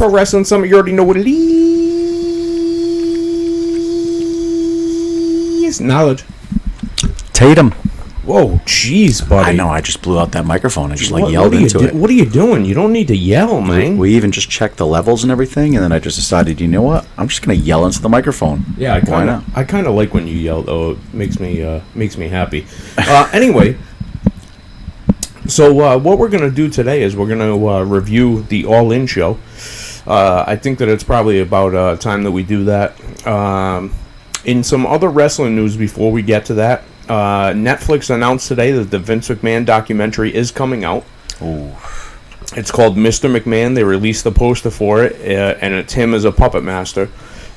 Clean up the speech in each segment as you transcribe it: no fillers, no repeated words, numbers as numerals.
Pro Wrestling Summit. You already know what it is. Knowledge. Tatum. Whoa, jeez, buddy. I know, I just blew out that microphone. I just yelled into it. What are you doing? You don't need to yell, man. We even just checked the levels and everything, and then I just decided, you know what? I'm just going to yell into the microphone. Yeah, I kind of like when you yell, though. It makes me happy. Anyway, so what we're going to do today is we're going to review the All In show. I think that it's probably about time that we do that. In some other wrestling news before we get to that, Netflix announced today that the Vince McMahon documentary is coming out. Ooh. It's called Mr. McMahon. They released the poster for it, and it's him as a puppet master.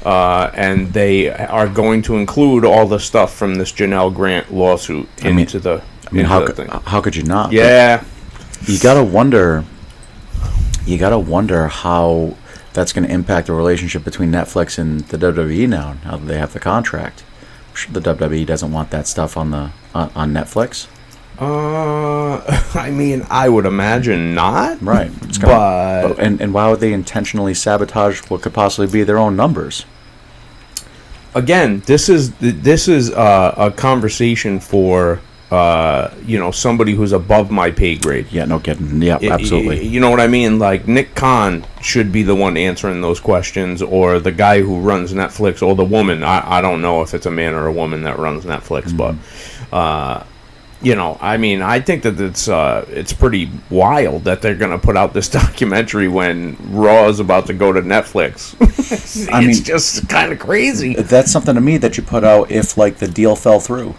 And they are going to include all the stuff from this Janelle Grant lawsuit into the thing. How could you not? Yeah. But you gotta wonder how that's going to impact the relationship between Netflix and the WWE now that they have the contract. The WWE doesn't want that stuff on Netflix. I mean, I would imagine not. Right. And why would they intentionally sabotage what could possibly be their own numbers? Again, this is a conversation for somebody who's above my pay grade. Yeah, no kidding. Yeah, absolutely. You know what I mean? Like, Nick Khan should be the one answering those questions, or the guy who runs Netflix, or the woman. I don't know if it's a man or a woman that runs Netflix, but I mean, I think that it's pretty wild that they're going to put out this documentary when Raw is about to go to Netflix. It's just kind of crazy. That's something to me that you put out if, like, the deal fell through.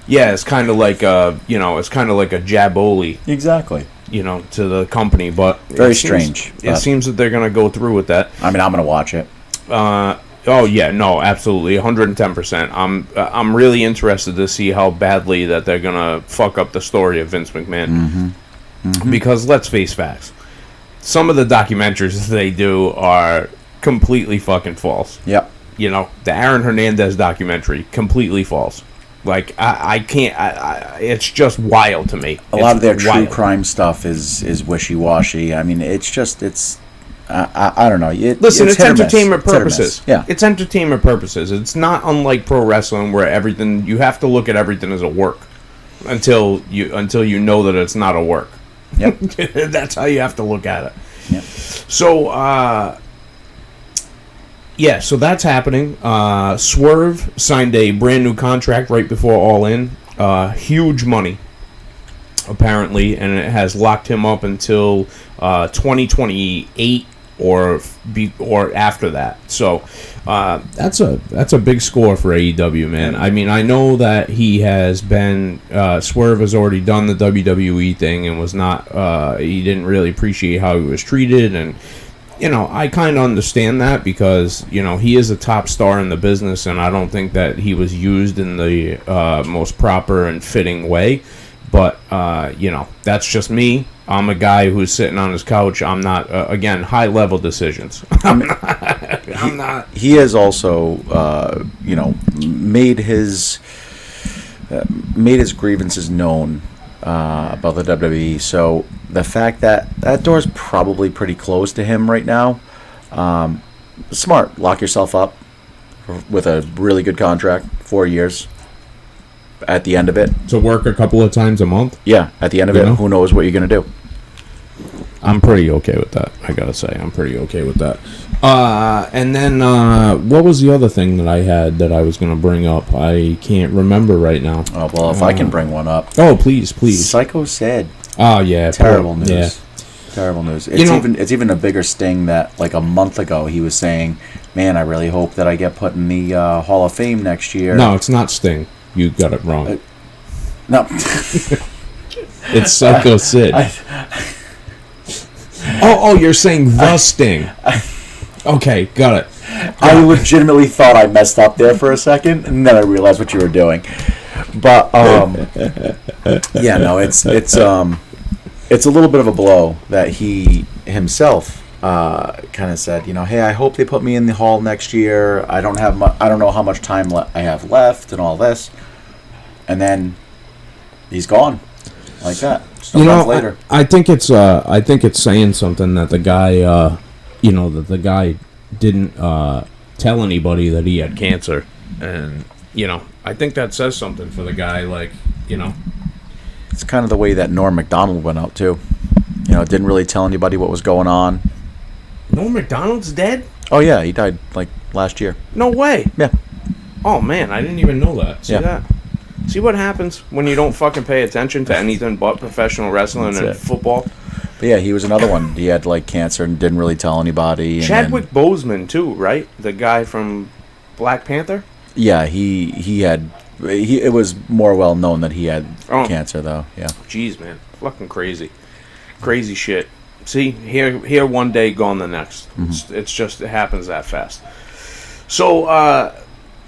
Yeah, it's kind of like a jaboli. Exactly. To the company, but very strange. It seems that they're going to go through with that. I mean, I'm going to watch it. Oh yeah, no, absolutely, 110%. I'm really interested to see how badly that they're gonna fuck up the story of Vince McMahon. Mm-hmm. Mm-hmm. Because let's face facts, some of the documentaries they do are completely fucking false. Yep. The Aaron Hernandez documentary, completely false. Like, I can't. It's just wild to me. A lot of their true crime stuff is wishy-washy. I mean, it's. I don't know. Listen, it's entertainment purposes. Yeah, it's entertainment purposes. It's not unlike pro wrestling where you have to look at everything as a work until you know that it's not a work. Yep. That's how you have to look at it. Yep. So, so that's happening. Swerve signed a brand new contract right before All In. Huge money, apparently, and it has locked him up until 2028 or after that. So that's a big score for AEW, man. I mean, I know that he has been Swerve has already done the WWE thing and was not he didn't really appreciate how he was treated, and I kind of understand that because he is a top star in the business, and I don't think that he was used in the most proper and fitting way. But, that's just me. I'm a guy who's sitting on his couch. I'm not, again, high-level decisions. I'm not. He has also, made his grievances known about the WWE. So the fact that door's probably pretty close to him right now. Smart. Lock yourself up with a really good contract, 4 years. At the end of it, to work a couple of times a month. Yeah, at the end of it, who knows what you're gonna do? I'm pretty okay with that. I gotta say, I'm pretty okay with that. And then what was the other thing that I had that I was gonna bring up? I can't remember right now. Oh well, if I can bring one up. Oh please. Psycho said. Oh yeah. Terrible news. Yeah. Terrible news. It's even a bigger sting that like a month ago he was saying, "Man, I really hope that I get put in the Hall of Fame next year." No, it's not Sting. You got it wrong. No. It's Psycho Sid. You're saying the Sting. Okay, got it. I legitimately thought I messed up there for a second, and then I realized what you were doing. But yeah, no, it's a little bit of a blow that he himself kind of said, hey, I hope they put me in the hall next year. I don't know how much time I have left and all this. And then he's gone like that. Some months later. I think it's saying something that the guy, that the guy didn't tell anybody that he had cancer, and I think that says something for the guy. Like, It's kind of the way that Norm Macdonald went out too. Didn't really tell anybody what was going on. Norm Macdonald's dead? Oh yeah, he died like last year. No way. Yeah. Oh man, I didn't even know that. See Yeah. that? See what happens when you don't fucking pay attention to anything but professional wrestling and football? But yeah, he was another one. He had like cancer and didn't really tell anybody. And Chadwick Boseman too, right? The guy from Black Panther? Yeah, it was more well known that he had cancer though. Yeah. Jeez, man. Fucking crazy. Crazy shit. See, here one day, gone the next. Mm-hmm. It's just, it happens that fast. So,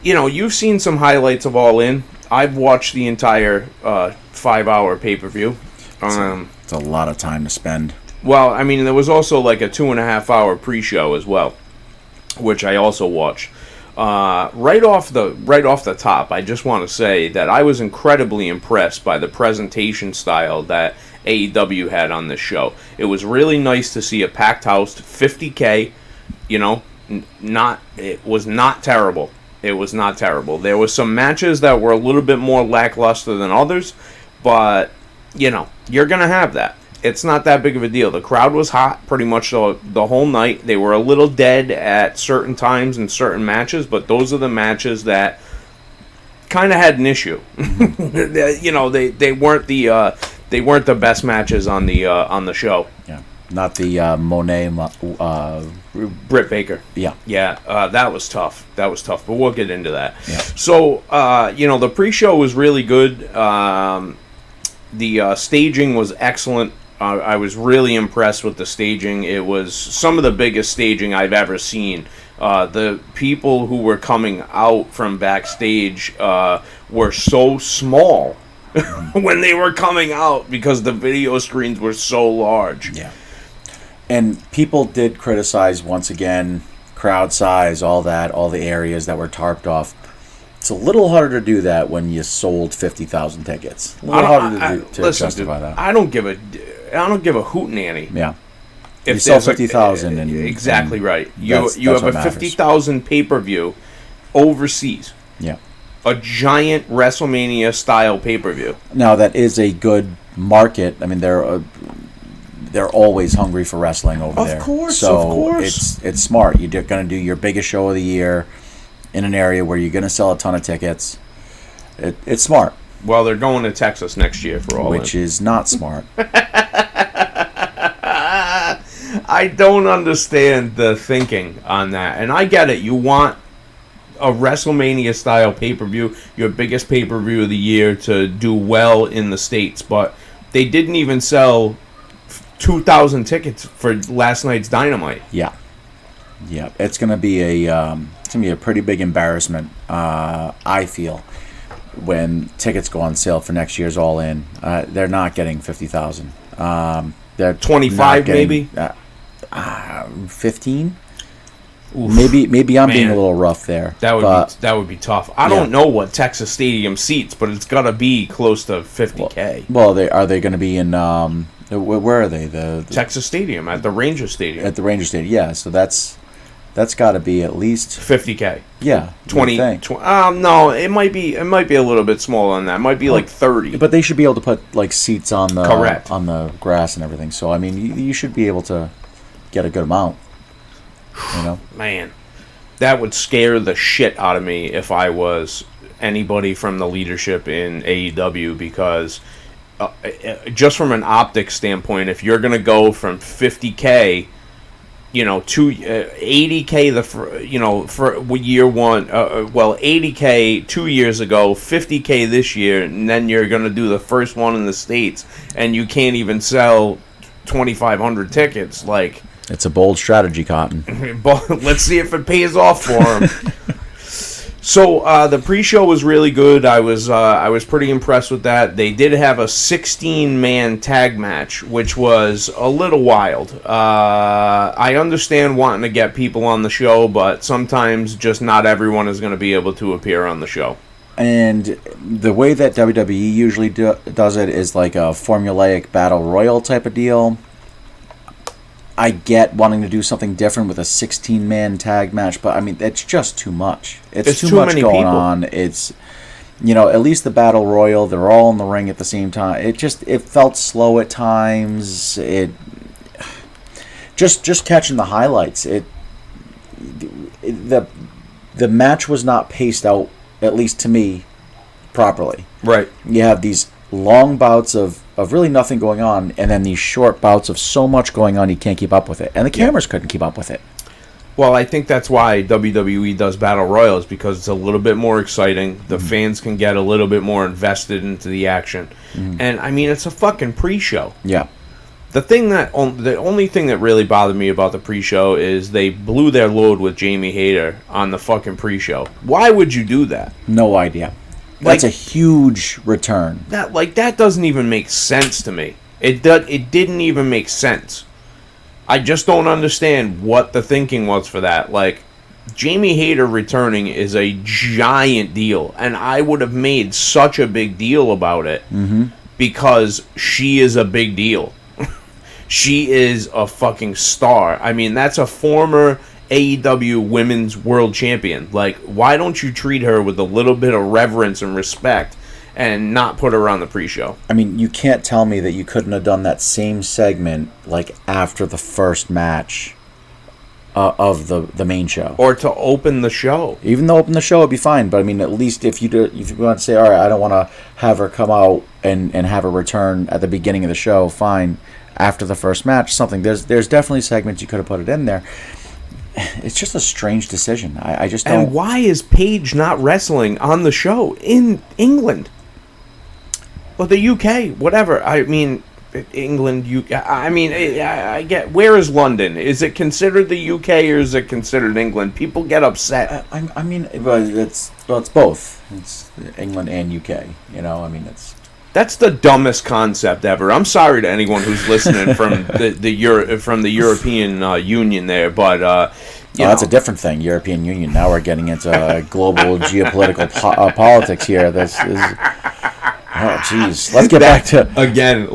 you've seen some highlights of All In. I've watched the entire 5-hour pay-per-view. It's a lot of time to spend. Well, I mean, there was also like a 2.5-hour pre-show as well, which I also watched. Right off the top, I just want to say that I was incredibly impressed by the presentation style that AEW had on this show. It was really nice to see a packed house, 50K. It was not terrible. It was not terrible. There was some matches that were a little bit more lackluster than others, but you're gonna have that. It's not that big of a deal. The crowd was hot pretty much the whole night. They were a little dead at certain times in certain matches, but those are the matches that kind of had an issue. They weren't the best matches on the show. Yeah, not the Monet. Britt Baker. Yeah. Yeah, that was tough. But we'll get into that. Yeah. So, the pre-show was really good. The staging was excellent. I was really impressed with the staging. It was some of the biggest staging I've ever seen. The people who were coming out from backstage were so small when they were coming out because the video screens were so large. Yeah. And people did criticize, once again, crowd size, all the areas that were tarped off. It's a little harder to do that when you sold 50,000 tickets. A little harder to justify that. I don't give a hootenanny. Yeah. If you sell 50,000 and exactly and right. You have a 50,000 pay-per-view overseas. Yeah. A giant WrestleMania style pay-per-view. Now that is a good market. I mean, they're always hungry for wrestling over there. Of course. It's smart. You're going to do your biggest show of the year in an area where you're going to sell a ton of tickets. It's smart. Well, they're going to Texas next year for All In. Which is not smart. I don't understand the thinking on that. And I get it. You want a WrestleMania style pay-per-view, your biggest pay-per-view of the year, to do well in the States. But they didn't even sell 2,000 tickets for last night's Dynamite. Yeah. It's going to be a pretty big embarrassment, I feel, when tickets go on sale for next year's All In. They're not getting 50,000. They're 25 maybe? 15? Maybe I'm being a little rough there. That would be tough. I don't know what Texas Stadium seats, but it's got to be close to 50K. Well, are they going to be in where are they? The Texas Stadium, at the Ranger Stadium. At the Ranger Stadium, yeah. So that's got to be at least 50K. Yeah, 20. No, it might be a little bit smaller than that. It might be like 30. But they should be able to put like seats on the correct on the grass and everything. So I mean, you should be able to get a good amount. Man, that would scare the shit out of me if I was anybody from the leadership in AEW, because just from an optics standpoint, if you're going to go from 50K, to 80K for year one, 80K 2 years ago, 50K this year, and then you're going to do the first one in the States, and you can't even sell 2,500 tickets, like... It's a bold strategy, Cotton. But let's see if it pays off for him. So the pre-show was really good. I was pretty impressed with that. They did have a 16-man tag match, which was a little wild. I understand wanting to get people on the show, but sometimes just not everyone is going to be able to appear on the show. And the way that WWE usually does it is like a formulaic battle royal type of deal. I get wanting to do something different with a 16-man tag match, but I mean, it's just too much. It's too much going people on. It's, at least the battle royal, they're all in the ring at the same time. It felt slow at times. Just catching the highlights. The match was not paced out, at least to me, properly. Right. You have these long bouts of really nothing going on, and then these short bouts of so much going on you can't keep up with it. And the cameras couldn't keep up with it. Well, I think that's why WWE does Battle Royals, because it's a little bit more exciting. The fans can get a little bit more invested into the action. And, I mean, it's a fucking pre-show. Yeah. The only thing that really bothered me about the pre-show is they blew their load with Jamie Hayter on the fucking pre-show. Why would you do that? No idea. That's a huge return. That doesn't even make sense to me. It didn't even make sense. I just don't understand what the thinking was for that. Like, Jamie Hayter returning is a giant deal, and I would have made such a big deal about it because she is a big deal. She is a fucking star. I mean, that's a former AEW Women's World Champion. Like, why don't you treat her with a little bit of reverence and respect and not put her on the pre-show? I mean, you can't tell me that you couldn't have done that same segment, like, after the first match of the main show. Or to open the show. Even though open the show would be fine, but I mean, at least if you want to say, all right, I don't want to have her come out and have her return at the beginning of the show, fine. After the first match, something. There's definitely segments you could have put it in there. It's just a strange decision. I just don't. And why is Paige not wrestling on the show in England? Or the UK, whatever. I mean, England, UK. I mean, I get. Where is London? Is it considered the UK or is it considered England? People get upset. I mean, it's both. It's England and UK. I mean, it's. That's the dumbest concept ever. I'm sorry to anyone who's listening from the European Union there, but that's a different thing. European Union. Now we're getting into global geopolitical politics here. This is. Oh, jeez. Let's get back to again. A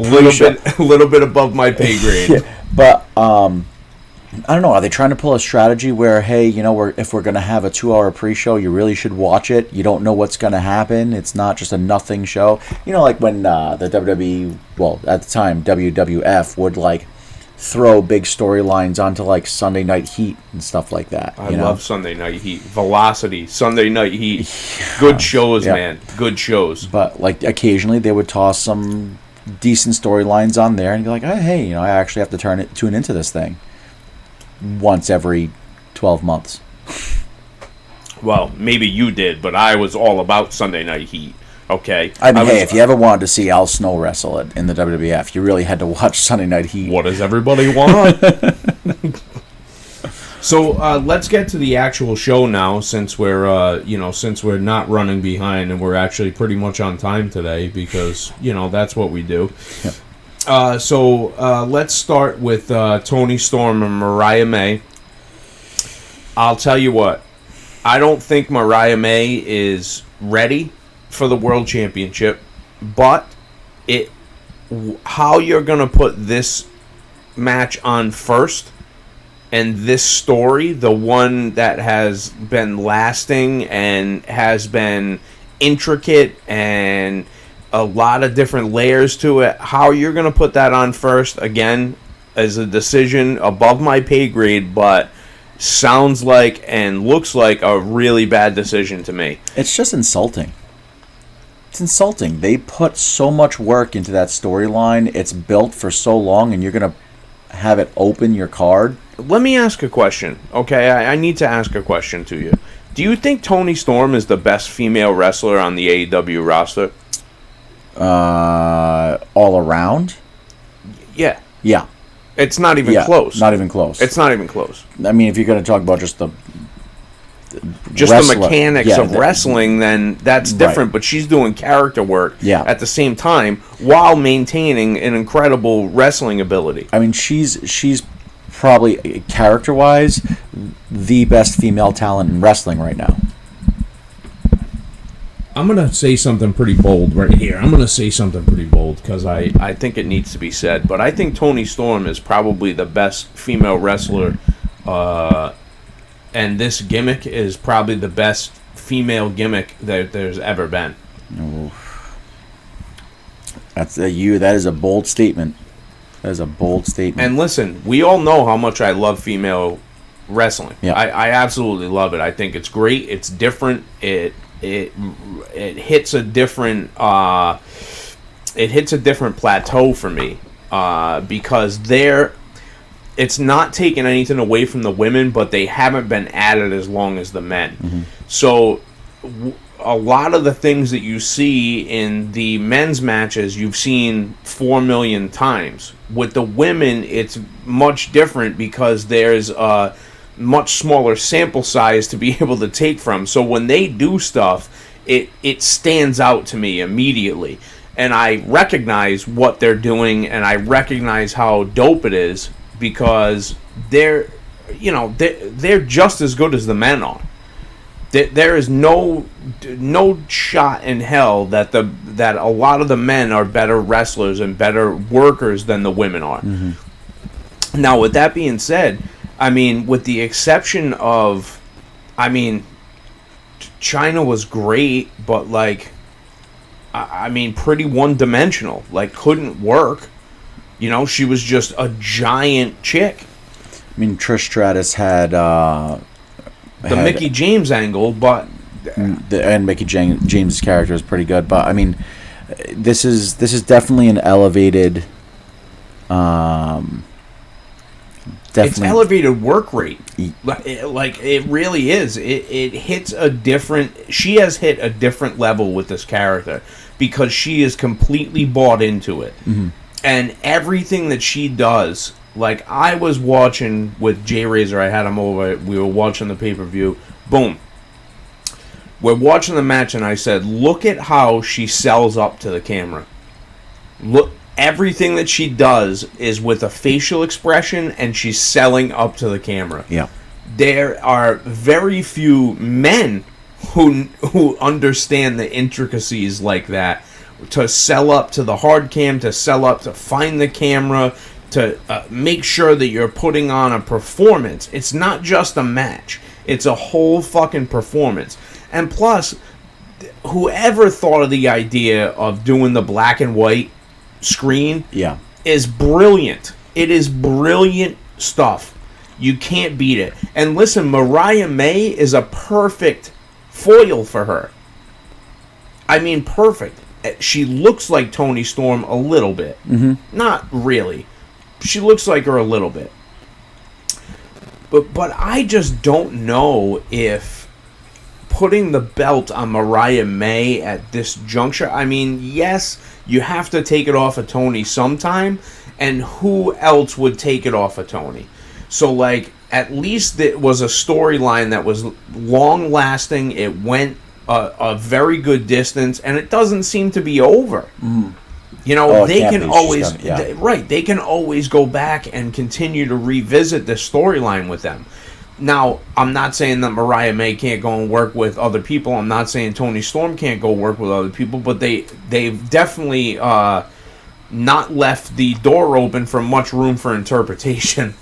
little bit above my pay grade. Yeah, but I don't know. Are they trying to pull a strategy where, hey, if we're going to have a 2-hour pre-show, you really should watch it. You don't know what's going to happen. It's not just a nothing show. Like when the WWE, well, at the time, WWF would, like, throw big storylines onto, like, Sunday Night Heat and stuff like that. I love Sunday Night Heat. Velocity, Sunday Night Heat. Good shows, man. Good shows. But, like, occasionally they would toss some decent storylines on there and be like, oh, hey, I actually have to tune into this thing once every 12 months. Well, maybe you did, but I was all about Sunday Night Heat. Okay. I mean, if you ever wanted to see Al Snow wrestle in the WWF, you really had to watch Sunday Night Heat. What does everybody want? So let's get to the actual show now, since we're not running behind and we're actually pretty much on time today, because that's what we do. Yep. So let's start with Toni Storm and Mariah May. I'll tell you what, I don't think Mariah May is ready for the World Championship, but how you're going to put this match on first, and this story, the one that has been lasting and has been intricate and a lot of different layers to it, how you're going to put that on first, again, as a decision above my pay grade, but sounds like and looks like a really bad decision to me. It's just insulting. It's insulting. They put so much work into that storyline. It's built for so long, and you're going to have it open your card. Let me ask a question, okay? I need to ask a question to you. Do you think Toni Storm is the best female wrestler on the AEW roster? All around? Yeah. Yeah. It's not even close. Not even close. It's not even close. I mean, if you're going to talk about just the mechanics of wrestling, then that's different. Right. But she's doing character work at the same time while maintaining an incredible wrestling ability. I mean, she's probably, character-wise, the best female talent in wrestling right now. I'm gonna say something pretty bold right here. I'm gonna say something pretty bold because I think it needs to be said. But I think Toni Storm is probably the best female wrestler, and this gimmick is probably the best female gimmick that there's ever been. That is a bold statement. That is a bold statement. And listen, we all know how much I love female wrestling. Yeah. I absolutely love it. I think it's great. It's different. It hits a different plateau for me because it's not taking anything away from the women, but they haven't been at it as long as the men. Mm-hmm. So a lot of the things that you see in the men's matches, you've seen 4 million times. With the women, it's much different because there's a much smaller sample size to be able to take from. So when they do stuff, it stands out to me immediately. And I recognize what they're doing, and I recognize how dope it is because they're just as good as the men are. There is no shot in hell that a lot of the men are better wrestlers and better workers than the women are. Mm-hmm. Now, with that being said, I mean, with the exception of, China was great, but pretty one-dimensional. Couldn't work. She was just a giant chick. I mean, Trish Stratus had Mickey James angle, but and Mickey James' character is pretty good. But I mean, this is definitely an elevated. It's elevated work rate. It really is. It hits a different. She has hit a different level with this character because she is completely bought into it, mm-hmm. and everything that she does. I was watching with Jay Razor. I had him over. We were watching the pay-per-view. Boom. We're watching the match, and I said, look at how she sells up to the camera. Look, everything that she does is with a facial expression, and she's selling up to the camera. Yeah. There are very few men who understand the intricacies like that. To sell up to the hard cam, to sell up to find the camera, to make sure that you're putting on a performance. It's not just a match. It's a whole fucking performance. And plus, whoever thought of the idea of doing the black and white screen is brilliant. It is brilliant stuff. You can't beat it. And listen, Mariah May is a perfect foil for her. I mean, perfect. She looks like Toni Storm a little bit. Mm-hmm. Not really. She looks like her a little bit. But I just don't know if putting the belt on Mariah May at this juncture, I mean, yes, you have to take it off of Toni sometime, and who else would take it off of Toni? So, at least it was a storyline that was long-lasting, it went a very good distance, and it doesn't seem to be over. Mm. They can always they can always go back and continue to revisit this storyline with them. Now, I'm not saying that Mariah May can't go and work with other people. I'm not saying Toni Storm can't go work with other people, but they've definitely not left the door open for much room for interpretation.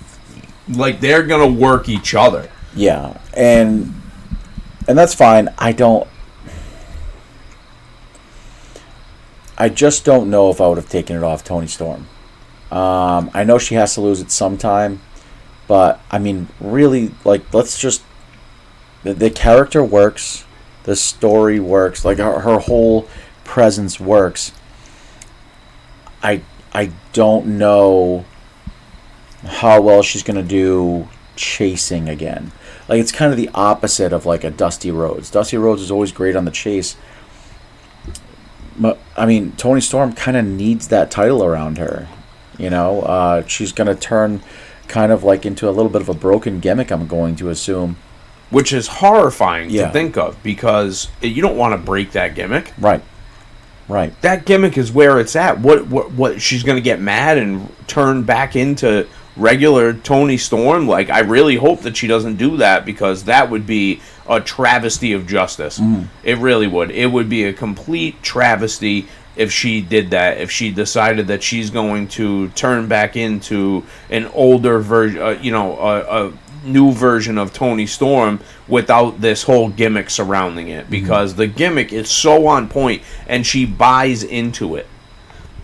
They're gonna work each other. Yeah, and that's fine. I just don't know if I would have taken it off Toni Storm. I know she has to lose it sometime, but I mean, really, let's just the character works, the story works, her whole presence works. I don't know how well she's gonna do chasing again. It's kind of the opposite of a Dusty Rhodes. Dusty Rhodes is always great on the chase. But, I mean, Toni Storm kind of needs that title around her. She's going to turn kind of into a little bit of a broken gimmick, I'm going to assume. Which is horrifying to think of, because you don't want to break that gimmick. Right. That gimmick is where it's at. What she's going to get mad and turn back into regular Tony Storm, like, I really hope that she doesn't do that, because that would be a travesty of justice. It really would. It would be a complete travesty if she did that, if she decided that she's going to turn back into an older version, a new version of Tony Storm without this whole gimmick surrounding it, because the gimmick is so on point and she buys into it.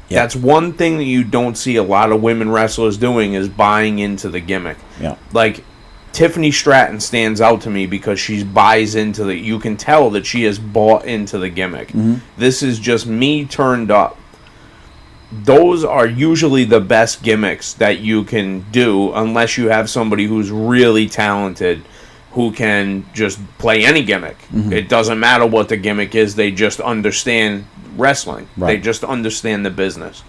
Yep. That's one thing that you don't see a lot of women wrestlers doing, is buying into the gimmick. Yeah. Like, Tiffany Stratton stands out to me because she buys into the... You can tell that she has bought into the gimmick. This is just me turned up. Those are usually the best gimmicks that you can do, unless you have somebody who's really talented, who can just play any gimmick. It doesn't matter what the gimmick is. They just understand wrestling. Right. They just understand the business.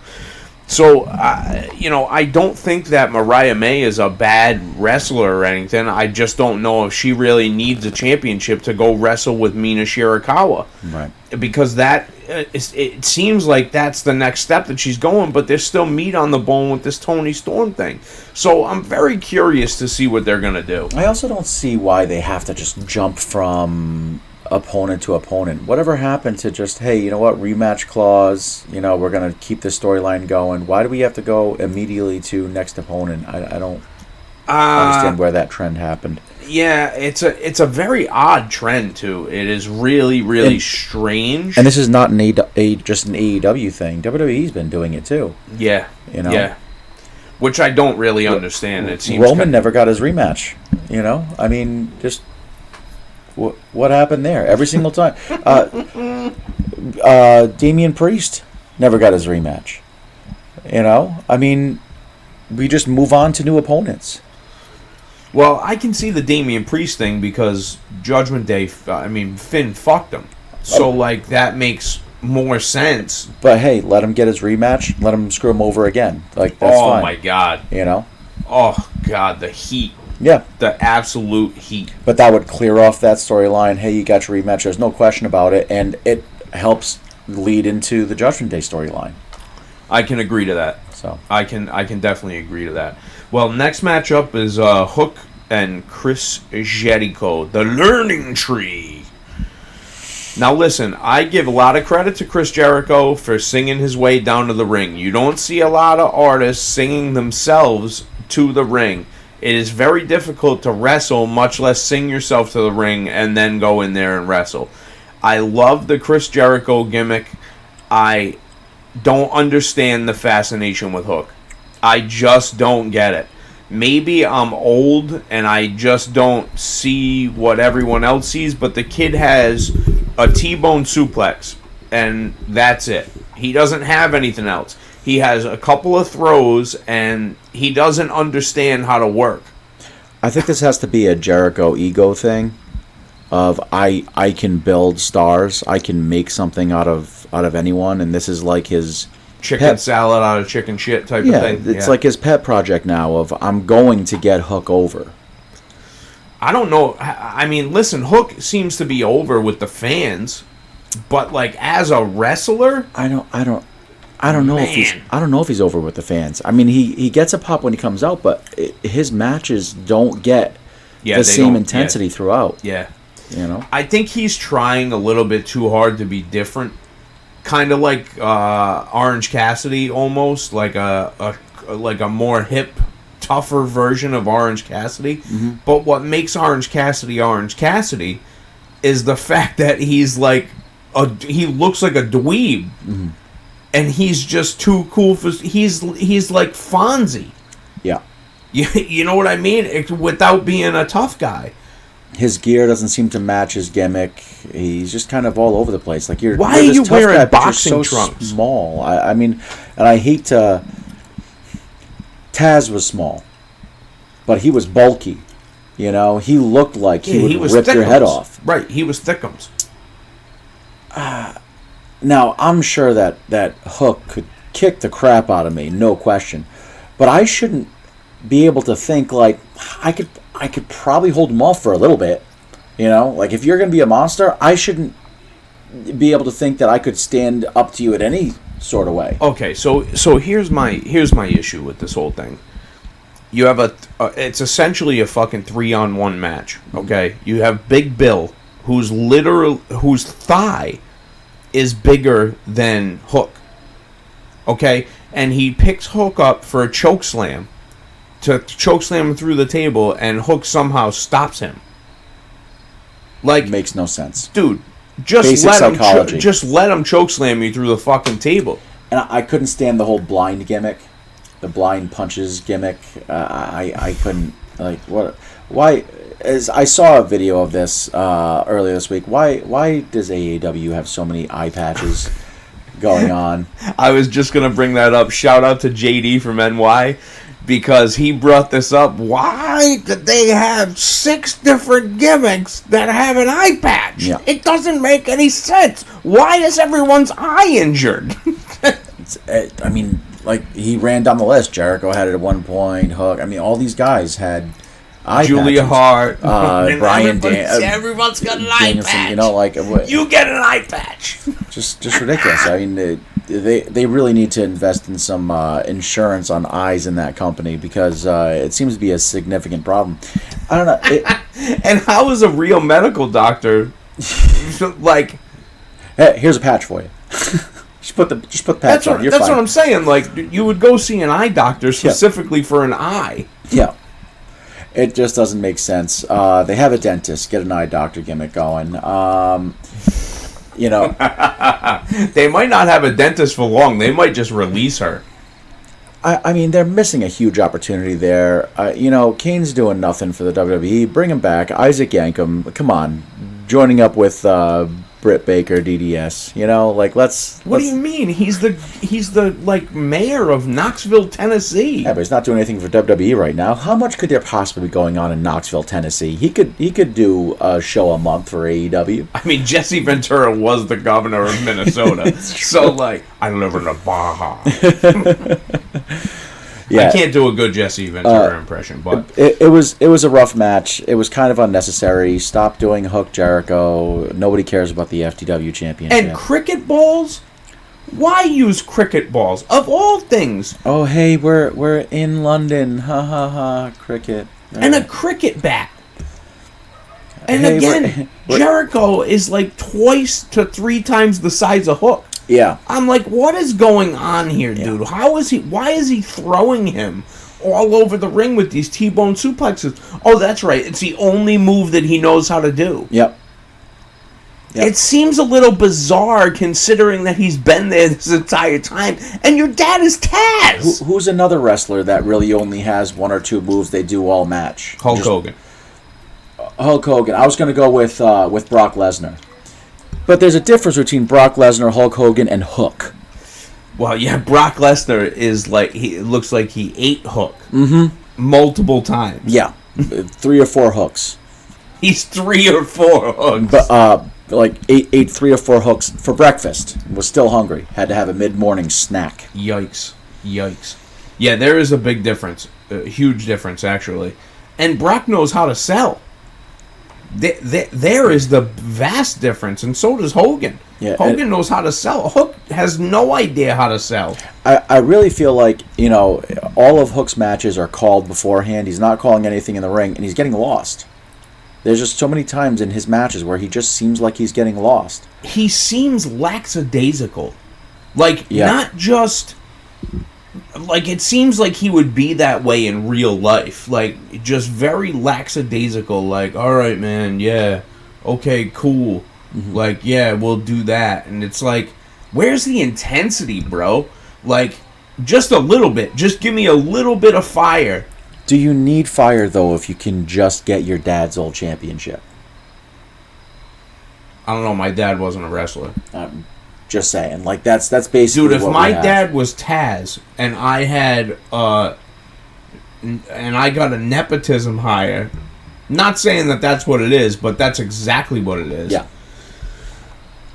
So, I don't think that Mariah May is a bad wrestler or anything. I just don't know if she really needs a championship to go wrestle with Mina Shirakawa. Right. Because it seems like that's the next step that she's going, but there's still meat on the bone with this Tony Storm thing. So I'm very curious to see what they're going to do. I also don't see why they have to just jump from opponent to opponent. Whatever happened to just, hey, you know what, rematch clause, we're going to keep the storyline going. Why do we have to go immediately to next opponent? I don't understand where that trend happened. Yeah, it's a very odd trend too. It is really, really strange. And this is not just an AEW thing. WWE's been doing it too. Yeah. Yeah. Which I don't really understand. It seems Roman never got his rematch. I mean, just what happened there? Every single time. Damian Priest never got his rematch. I mean, we just move on to new opponents. Well, I can see the Damian Priest thing because Judgment Day, Finn fucked him. So, that makes more sense. But, hey, let him get his rematch. Let him screw him over again. That's fine. Oh, my God. Oh, God, the heat. Yeah. The absolute heat. But that would clear off that storyline. Hey, you got your rematch. There's no question about it. And it helps lead into the Judgment Day storyline. I can agree to that. So I can definitely agree to that. Well, next matchup is Hook and Chris Jericho, the Learning Tree. Now listen, I give a lot of credit to Chris Jericho for singing his way down to the ring. You don't see a lot of artists singing themselves to the ring. It is very difficult to wrestle, much less sing yourself to the ring and then go in there and wrestle. I love the Chris Jericho gimmick. I don't understand the fascination with Hook. I just don't get it. Maybe I'm old and I just don't see what everyone else sees, but the kid has a T-bone suplex, and that's it. He doesn't have anything else. He has a couple of throws, and he doesn't understand how to work. I think this has to be a Jericho ego thing. Of I can build stars. I can make something out of anyone, and this is like his chicken salad out of chicken shit type of thing. It's like his pet project now. Of I'm going to get Hook over. I don't know. I mean, listen, Hook seems to be over with the fans, but as a wrestler, I don't know if he's over with the fans. I mean, he gets a pop when he comes out, but his matches don't get the same intensity throughout. Yeah. I think he's trying a little bit too hard to be different. Kind of like Orange Cassidy almost, like a more hip, tougher version of Orange Cassidy. Mm-hmm. But what makes Orange Cassidy is the fact that he's he looks like a dweeb. Mm-hmm. And he's just too cool for... He's like Fonzie. Yeah. You know what I mean? Without being a tough guy. His gear doesn't seem to match his gimmick. He's just kind of all over the place. Why are you wearing boxing trunks? Small. I mean, and I hate to... Taz was small. But he was bulky. He looked like he would rip your head off. Right, he was thickums. Now, I'm sure that Hook could kick the crap out of me, no question. But I shouldn't be able to think, I could probably hold him off for a little bit. If you're going to be a monster, I shouldn't be able to think that I could stand up to you in any sort of way. Okay, so here's my issue with this whole thing. you have it's essentially a fucking 3-on-1 match. Okay, you have Big Bill, whose thigh is bigger than Hook. Okay, and he picks Hook up for a choke slam to choke slam him through the table, and Hook somehow stops him. Like, makes no sense, dude. Just basic psychology. Just let him choke slam you through the fucking table. And I couldn't stand the whole blind gimmick, the blind punches gimmick. I couldn't, like, what? Why? As I saw a video of this earlier this week. Why does AEW have so many eye patches going on? I was just gonna bring that up. Shout out to JD from NY, because he brought this up. Why did they have 6 different gimmicks that have an eye patch? Yeah. It doesn't make any sense. Why is everyone's eye injured? I mean, like, he ran down the list. Jericho had it at one point. Hook. I mean, all these guys had eye Julia patches. Hart, Brian everyone's got an eye Danielson, patch. you know, like, You get an eye patch. just ridiculous. I mean, they really need to invest in some insurance on eyes in that company, because it seems to be a significant problem. I don't know. And how is a real medical doctor like? Hey, here's a patch for you. just put the patch on. You're that's fine. what I'm saying. Like, you would go see an eye doctor specifically for an eye. Yeah. It just doesn't make sense. They have a dentist. Get an eye doctor gimmick going. You know, they might not have a dentist for long. They might just release her. I mean, they're missing a huge opportunity there. You know, Kane's doing nothing for the WWE. Bring him back. Isaac Yankem, come on. Joining up with Britt Baker, DDS. You know, like, let's... What do you mean? He's the like mayor of Knoxville, Tennessee. Yeah, but he's not doing anything for WWE right now. How much could there possibly be going on in Knoxville, Tennessee? He could do a show a month for AEW. I mean, Jesse Ventura was the governor of Minnesota, so, like, I live in the Baja. Yeah. I can't do a good Jesse Ventura impression, but it was a rough match. It was kind of unnecessary. Stop doing Hook Jericho. Nobody cares about the FTW championship. And cricket balls? Why use cricket balls of all things? Oh, hey, we're in London. Ha ha ha. Cricket. And a cricket bat. And Hey, again, Jericho is like 2 to 3 times the size of Hook. Yeah. I'm like, what is going on here, dude? Why is he throwing him all over the ring with these T-bone suplexes? Oh, that's right. It's the only move that he knows how to do. Yep. It seems a little bizarre considering that he's been there this entire time, and your dad is Taz. Who's another wrestler that really only has 1 or 2 moves they do all match? Hulk Hogan. Hulk Hogan. I was going to go with Brock Lesnar. But there's a difference between Brock Lesnar, Hulk Hogan, and Hook. Well, yeah, Brock Lesnar is like, it looks like he ate Hook multiple times. Yeah, 3 or 4 hooks. He's 3 or 4 hooks. But like ate 3 or 4 hooks for breakfast. Was still hungry. Had to have a mid-morning snack. Yikes. Yeah, there is a big difference. A huge difference, actually. And Brock knows how to sell. There is the vast difference, and so does Hogan. Yeah, Hogan knows how to sell. Hook has no idea how to sell. I really feel like, you know, all of Hook's matches are called beforehand. He's not calling anything in the ring, and he's getting lost. There's just so many times in his matches where he just seems like he's getting lost. He seems lackadaisical. Like, not just... Like, it seems like he would be that way in real life. Like, just very lackadaisical. Like, all right, man, yeah, okay, cool. Like, yeah, we'll do that. And it's like, where's the intensity, bro? Like, just a little bit. Just give me a little bit of fire. Do you need fire, though, if you can just get your dad's old championship? I don't know, my dad wasn't a wrestler. Just saying, like, that's basically. Dude, if what my we have. dad was Taz and I had and I got a nepotism hire, not saying that that's what it is, but that's exactly what it is. Yeah.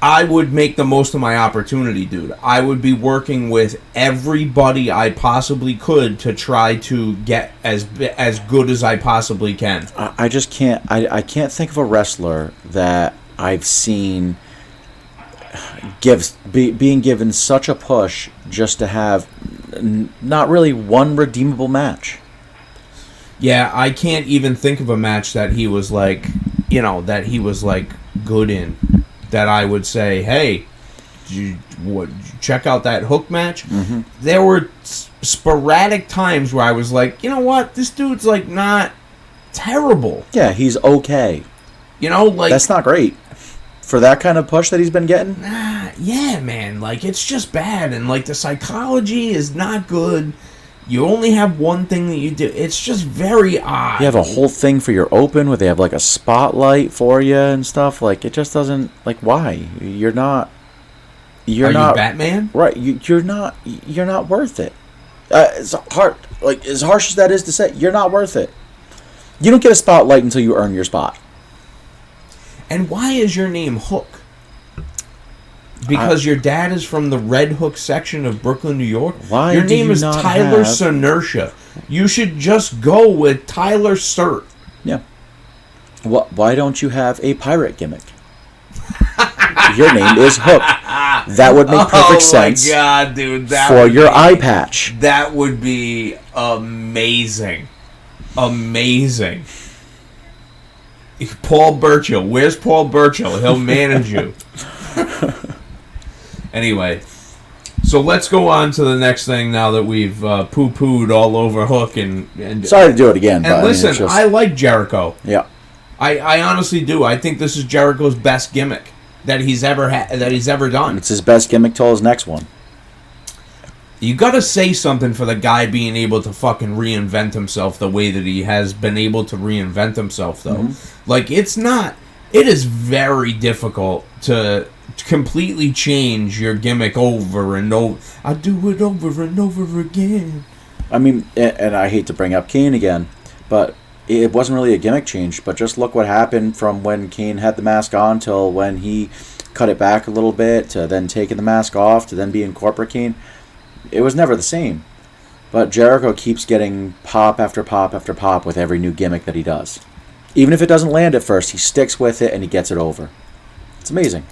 I would make the most of my opportunity, dude. I would be working with everybody I possibly could to try to get as good as I possibly can. I just can't. I can't think of a wrestler that I've seen being given such a push just to have not really one redeemable match. Yeah, I can't even think of a match that he was like, good in. That I would say, hey, check out that Hook match. Mm-hmm. There were sporadic times where I was like, you know what, this dude's like not terrible. Yeah, he's okay. Like that's not great for that kind of push that he's been getting. Yeah, man, like it's just bad, and like the psychology is not good. You only have one thing that you do. It's just very odd. You have a whole thing for your open where they have like a spotlight for you and stuff. Like it just doesn't. Like why? You're not. You're not you Batman, right? You're not. You're not worth it. It's hard. Like as harsh as that is to say, you're not worth it. You don't get a spotlight until you earn your spot. And why is your name Hook? Because your dad is from the Red Hook section of Brooklyn, New York? Why your do name you is not Tyler have... Sinersha. You should just go with Tyler Surt. Yeah. Why don't you have a pirate gimmick? Your name is Hook. That would make perfect sense. Oh my god, dude. For your eye patch. That would be amazing. Amazing. Paul Burchill. Where's Paul Burchill? He'll manage you. Anyway, so let's go on to the next thing now that we've poo-pooed all over Hook and sorry to do it again. And but listen, I like Jericho. Yeah, I honestly do. I think this is Jericho's best gimmick that he's ever done. It's his best gimmick till his next one. You gotta say something for the guy being able to fucking reinvent himself the way that he has been able to reinvent himself, though. Mm-hmm. Like, it is very difficult to completely change your gimmick over and over. I do it over and over again. I mean, and I hate to bring up Kane again, but it wasn't really a gimmick change, but just look what happened from when Kane had the mask on till when he cut it back a little bit to then taking the mask off to then being corporate Kane. It was never the same. But Jericho keeps getting pop after pop after pop with every new gimmick that he does. Even if it doesn't land at first, he sticks with it and he gets it over. It's amazing.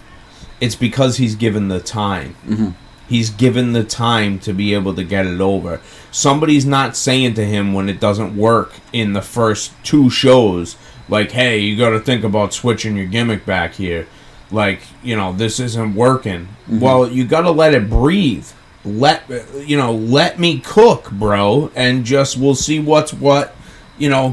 It's because he's given the time. Mm-hmm. He's given the time to be able to get it over. Somebody's not saying to him when it doesn't work in the first 2 shows, like, hey, you got to think about switching your gimmick back here. Like, this isn't working. Mm-hmm. Well, you got to let it breathe. Let me cook, bro, and we'll see what's what,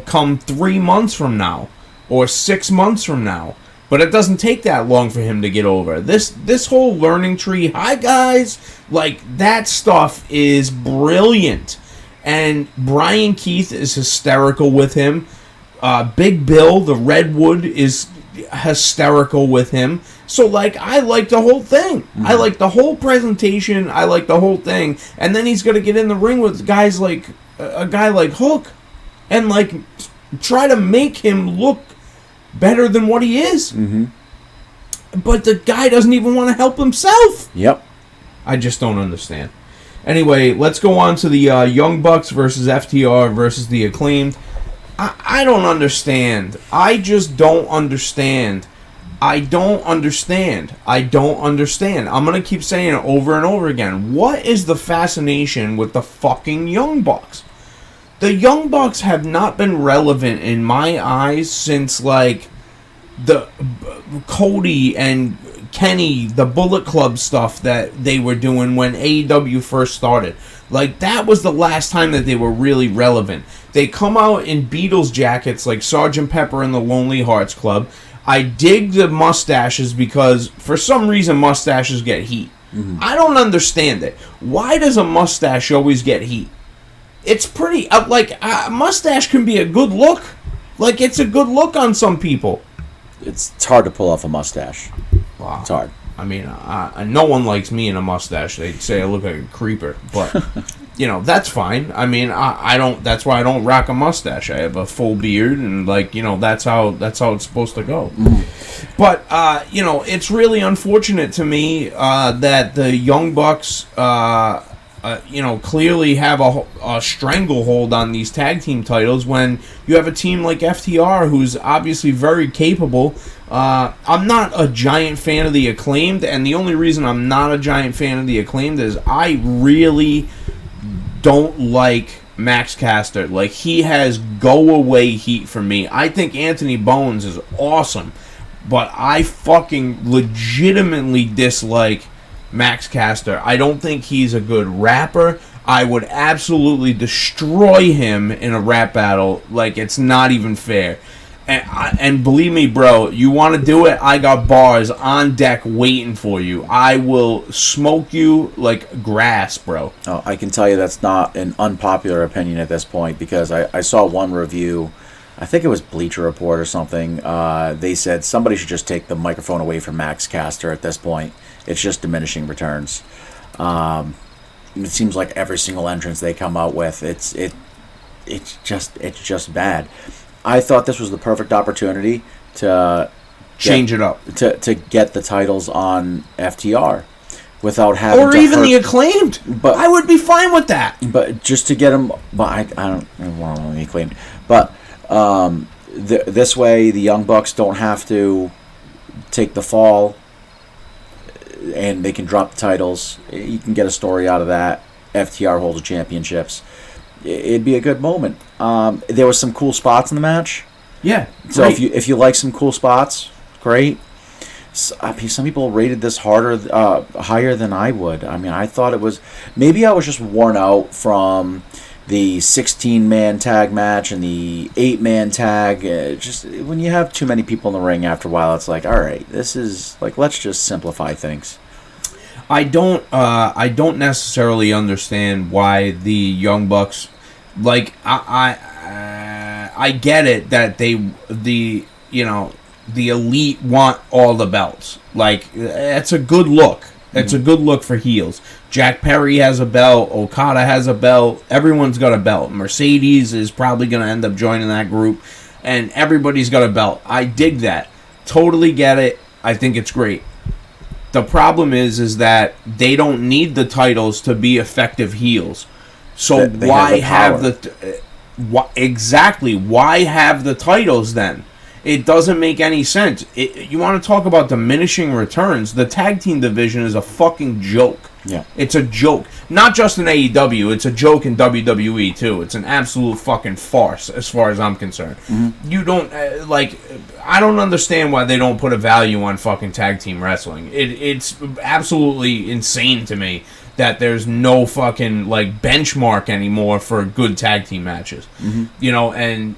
come 3 months from now or 6 months from now. But it doesn't take that long for him to get over. This whole learning tree, hi guys, like that stuff is brilliant. And Brian Keith is hysterical with him. Big Bill, the Redwood, is hysterical with him. So, like, I like the whole thing. Mm-hmm. I like the whole presentation. I like the whole thing. And then he's going to get in the ring with guys like a guy like Hook and, like, try to make him look better than what he is. Mm-hmm. But the guy doesn't even want to help himself. Yep. I just don't understand. Anyway, let's go on to the Young Bucks versus FTR versus the Acclaimed. I don't understand. I just don't understand. I don't understand. I'm going to keep saying it over and over again. What is the fascination with the fucking Young Bucks? The Young Bucks have not been relevant in my eyes since, like, the Cody and Kenny, the Bullet Club stuff that they were doing when AEW first started. Like, that was the last time that they were really relevant. They come out in Beatles jackets like Sgt. Pepper and the Lonely Hearts Club. I dig the mustaches because, for some reason, mustaches get heat. Mm-hmm. I don't understand it. Why does a mustache always get heat? It's pretty, a mustache can be a good look. Like, it's a good look on some people. It's hard to pull off a mustache. Wow. It's hard. I mean, no one likes me in a mustache. They say I look like a creeper, but that's fine. I mean, I don't. That's why I don't rock a mustache. I have a full beard, and that's how it's supposed to go. Mm. But it's really unfortunate to me that the Young Bucks, clearly have a stranglehold on these tag team titles when you have a team like FTR who's obviously very capable. I'm not a giant fan of the Acclaimed, and the only reason I'm not a giant fan of the Acclaimed is I really don't like Max Caster. Like, he has go-away heat for me. I think Anthony Bowens is awesome, but I fucking legitimately dislike Max Caster. I don't think he's a good rapper. I would absolutely destroy him in a rap battle. Like, it's not even fair. And believe me, bro, you want to do it? I got bars on deck waiting for you. I will smoke you like grass, bro. Oh, I can tell you that's not an unpopular opinion at this point, because I saw one review, I think it was Bleacher Report or something. They said somebody should just take the microphone away from Max Caster at this point. It's just diminishing returns. It seems like every single entrance they come out with, it's just bad. I thought this was the perfect opportunity to change it up, to get the titles on FTR without having or to even hurt. the Acclaimed. But I would be fine with that. But just to get them, but I don't want the Acclaimed. But this way, the Young Bucks don't have to take the fall, and they can drop the titles. You can get a story out of that. FTR holds the championships. It'd be a good moment. There was some cool spots in the match. Yeah. So great. if you like some cool spots, great. So, I mean, some people rated this higher than I would. I mean, I thought it was, maybe I was just worn out from the 16-man tag match and the 8-man tag. Just when you have too many people in the ring, after a while, it's like, all right, this is like, let's just simplify things. I don't necessarily understand why the Young Bucks, like, I get it that the elite want all the belts. Like, that's a good look. It's a good look for heels. Jack Perry has a belt. Okada has a belt. Everyone's got a belt. Mercedes is probably going to end up joining that group. And everybody's got a belt. I dig that. Totally get it. I think it's great. The problem is that they don't need the titles to be effective heels. So why have the exactly? Why have the titles then? It doesn't make any sense. You want to talk about diminishing returns? The tag team division is a fucking joke. Yeah, it's a joke. Not just in AEW, it's a joke in WWE too. It's an absolute fucking farce as far as I'm concerned. Mm-hmm. You don't I don't understand why they don't put a value on fucking tag team wrestling. It's absolutely insane to me that there's no fucking like benchmark anymore for good tag team matches. Mm-hmm. And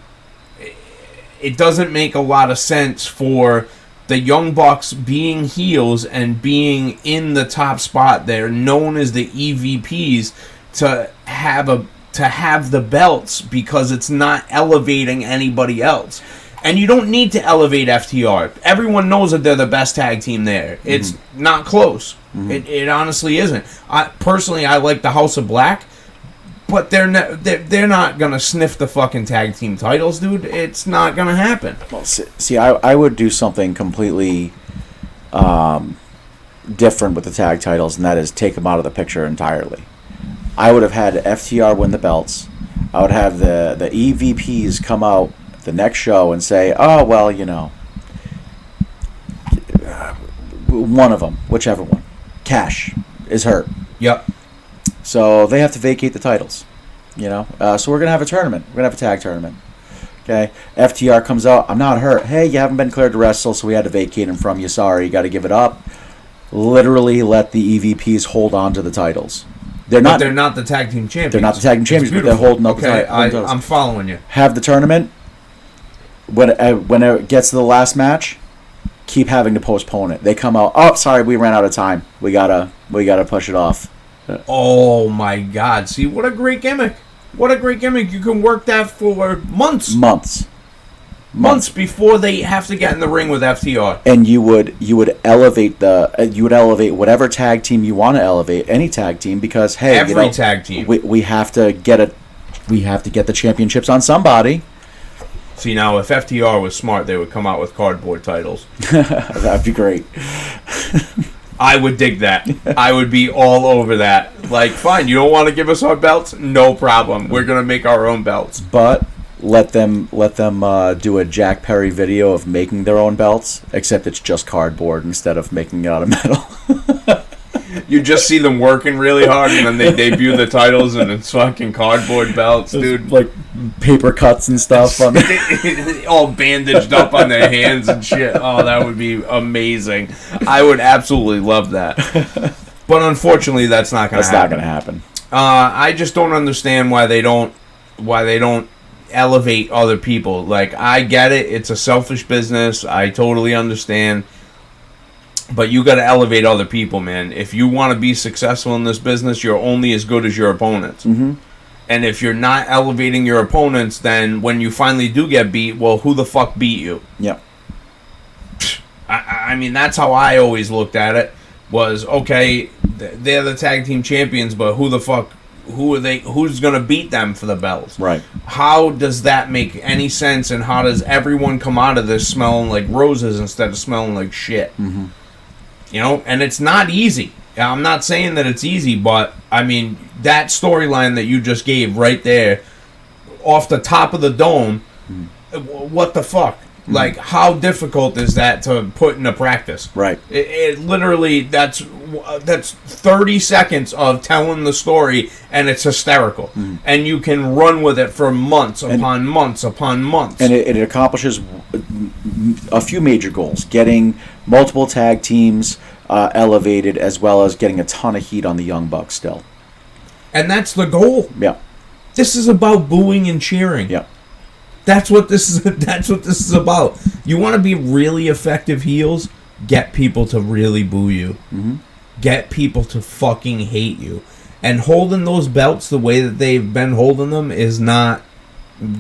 it doesn't make a lot of sense for the Young Bucks being heels and being in the top spot there, known as the EVPs, to have the belts, because it's not elevating anybody else. And you don't need to elevate FTR. Everyone knows that they're the best tag team there. It's not close. Mm-hmm. It honestly isn't. Personally, I like the House of Black, but they're not gonna sniff the fucking tag team titles, dude. It's not gonna happen. Well, see, I would do something completely different with the tag titles, and that is take them out of the picture entirely. I would have had FTR win the belts. I would have the EVPs come out the next show and say, oh, well, one of them, whichever one, Cash, is hurt. Yep. So they have to vacate the titles, So we're going to have a tournament. We're going to have a tag tournament. Okay? FTR comes out. I'm not hurt. Hey, you haven't been cleared to wrestle, so we had to vacate him from you. Sorry, you got to give it up. Literally let the EVPs hold on to the titles. They're not the tag team champions. They're not the tag team champions, but they're holding up the titles. I'm following you. Have the tournament. When it gets to the last match, keep having to postpone it. They come out, oh, sorry, we ran out of time. We gotta push it off. Oh my God! See, what a great gimmick! What a great gimmick! You can work that for months before they have to get in the ring with FTR. And you would elevate whatever tag team you want to elevate, any tag team, because hey, every tag team we have to get the championships on somebody. See, now if FTR was smart, they would come out with cardboard titles. That'd be great. I would dig that. I would be all over that. Like, fine, you don't want to give us our belts? No problem. We're going to make our own belts. But let them do a Jack Perry video of making their own belts, except it's just cardboard instead of making it out of metal. You just see them working really hard, and then they debut the titles, and it's fucking cardboard belts, dude. Like paper cuts and stuff. All bandaged up on their hands and shit. Oh, that would be amazing. I would absolutely love that. But unfortunately, that's not going to happen. That's not going to happen. I just don't understand why they don't elevate other people. Like, I get it. It's a selfish business. I totally understand. But you got to elevate other people, man. If you want to be successful in this business, you're only as good as your opponents. Mm-hmm. And if you're not elevating your opponents, then when you finally do get beat, well, who the fuck beat you? Yep. I mean, that's how I always looked at it. Was, okay, they're the tag team champions, but who the fuck, who are they, who's going to beat them for the belts? Right. How does that make any sense, and how does everyone come out of this smelling like roses instead of smelling like shit? Mm-hmm. You know, and it's not easy. I'm not saying that it's easy, but, I mean, that storyline that you just gave right there, off the top of the dome, what the fuck? Like, how difficult is that to put into practice? Right. It literally, that's 30 seconds of telling the story, and it's hysterical. And you can run with it for months upon months upon months. And it accomplishes a few major goals. Getting multiple tag teams elevated, as well as getting a ton of heat on the Young Bucks still. And that's the goal. Yeah. This is about booing and cheering. Yeah. That's what this is about. You want to be really effective heels? Get people to really boo you. Mm-hmm. Get people to fucking hate you. And holding those belts the way that they've been holding them is not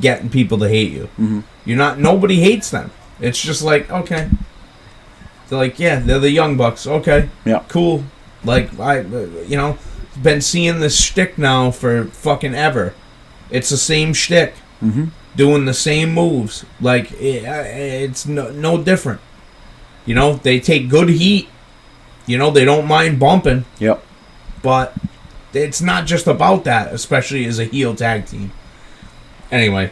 getting people to hate you. Mm-hmm. Nobody hates them. It's just like, okay. They're like, yeah, they're the Young Bucks. Okay. Yeah. Cool. Like, been seeing this shtick now for fucking ever. It's the same shtick. Mm-hmm. Doing the same moves. Like, it's no different. They take good heat. They don't mind bumping. Yep. But it's not just about that, especially as a heel tag team. Anyway,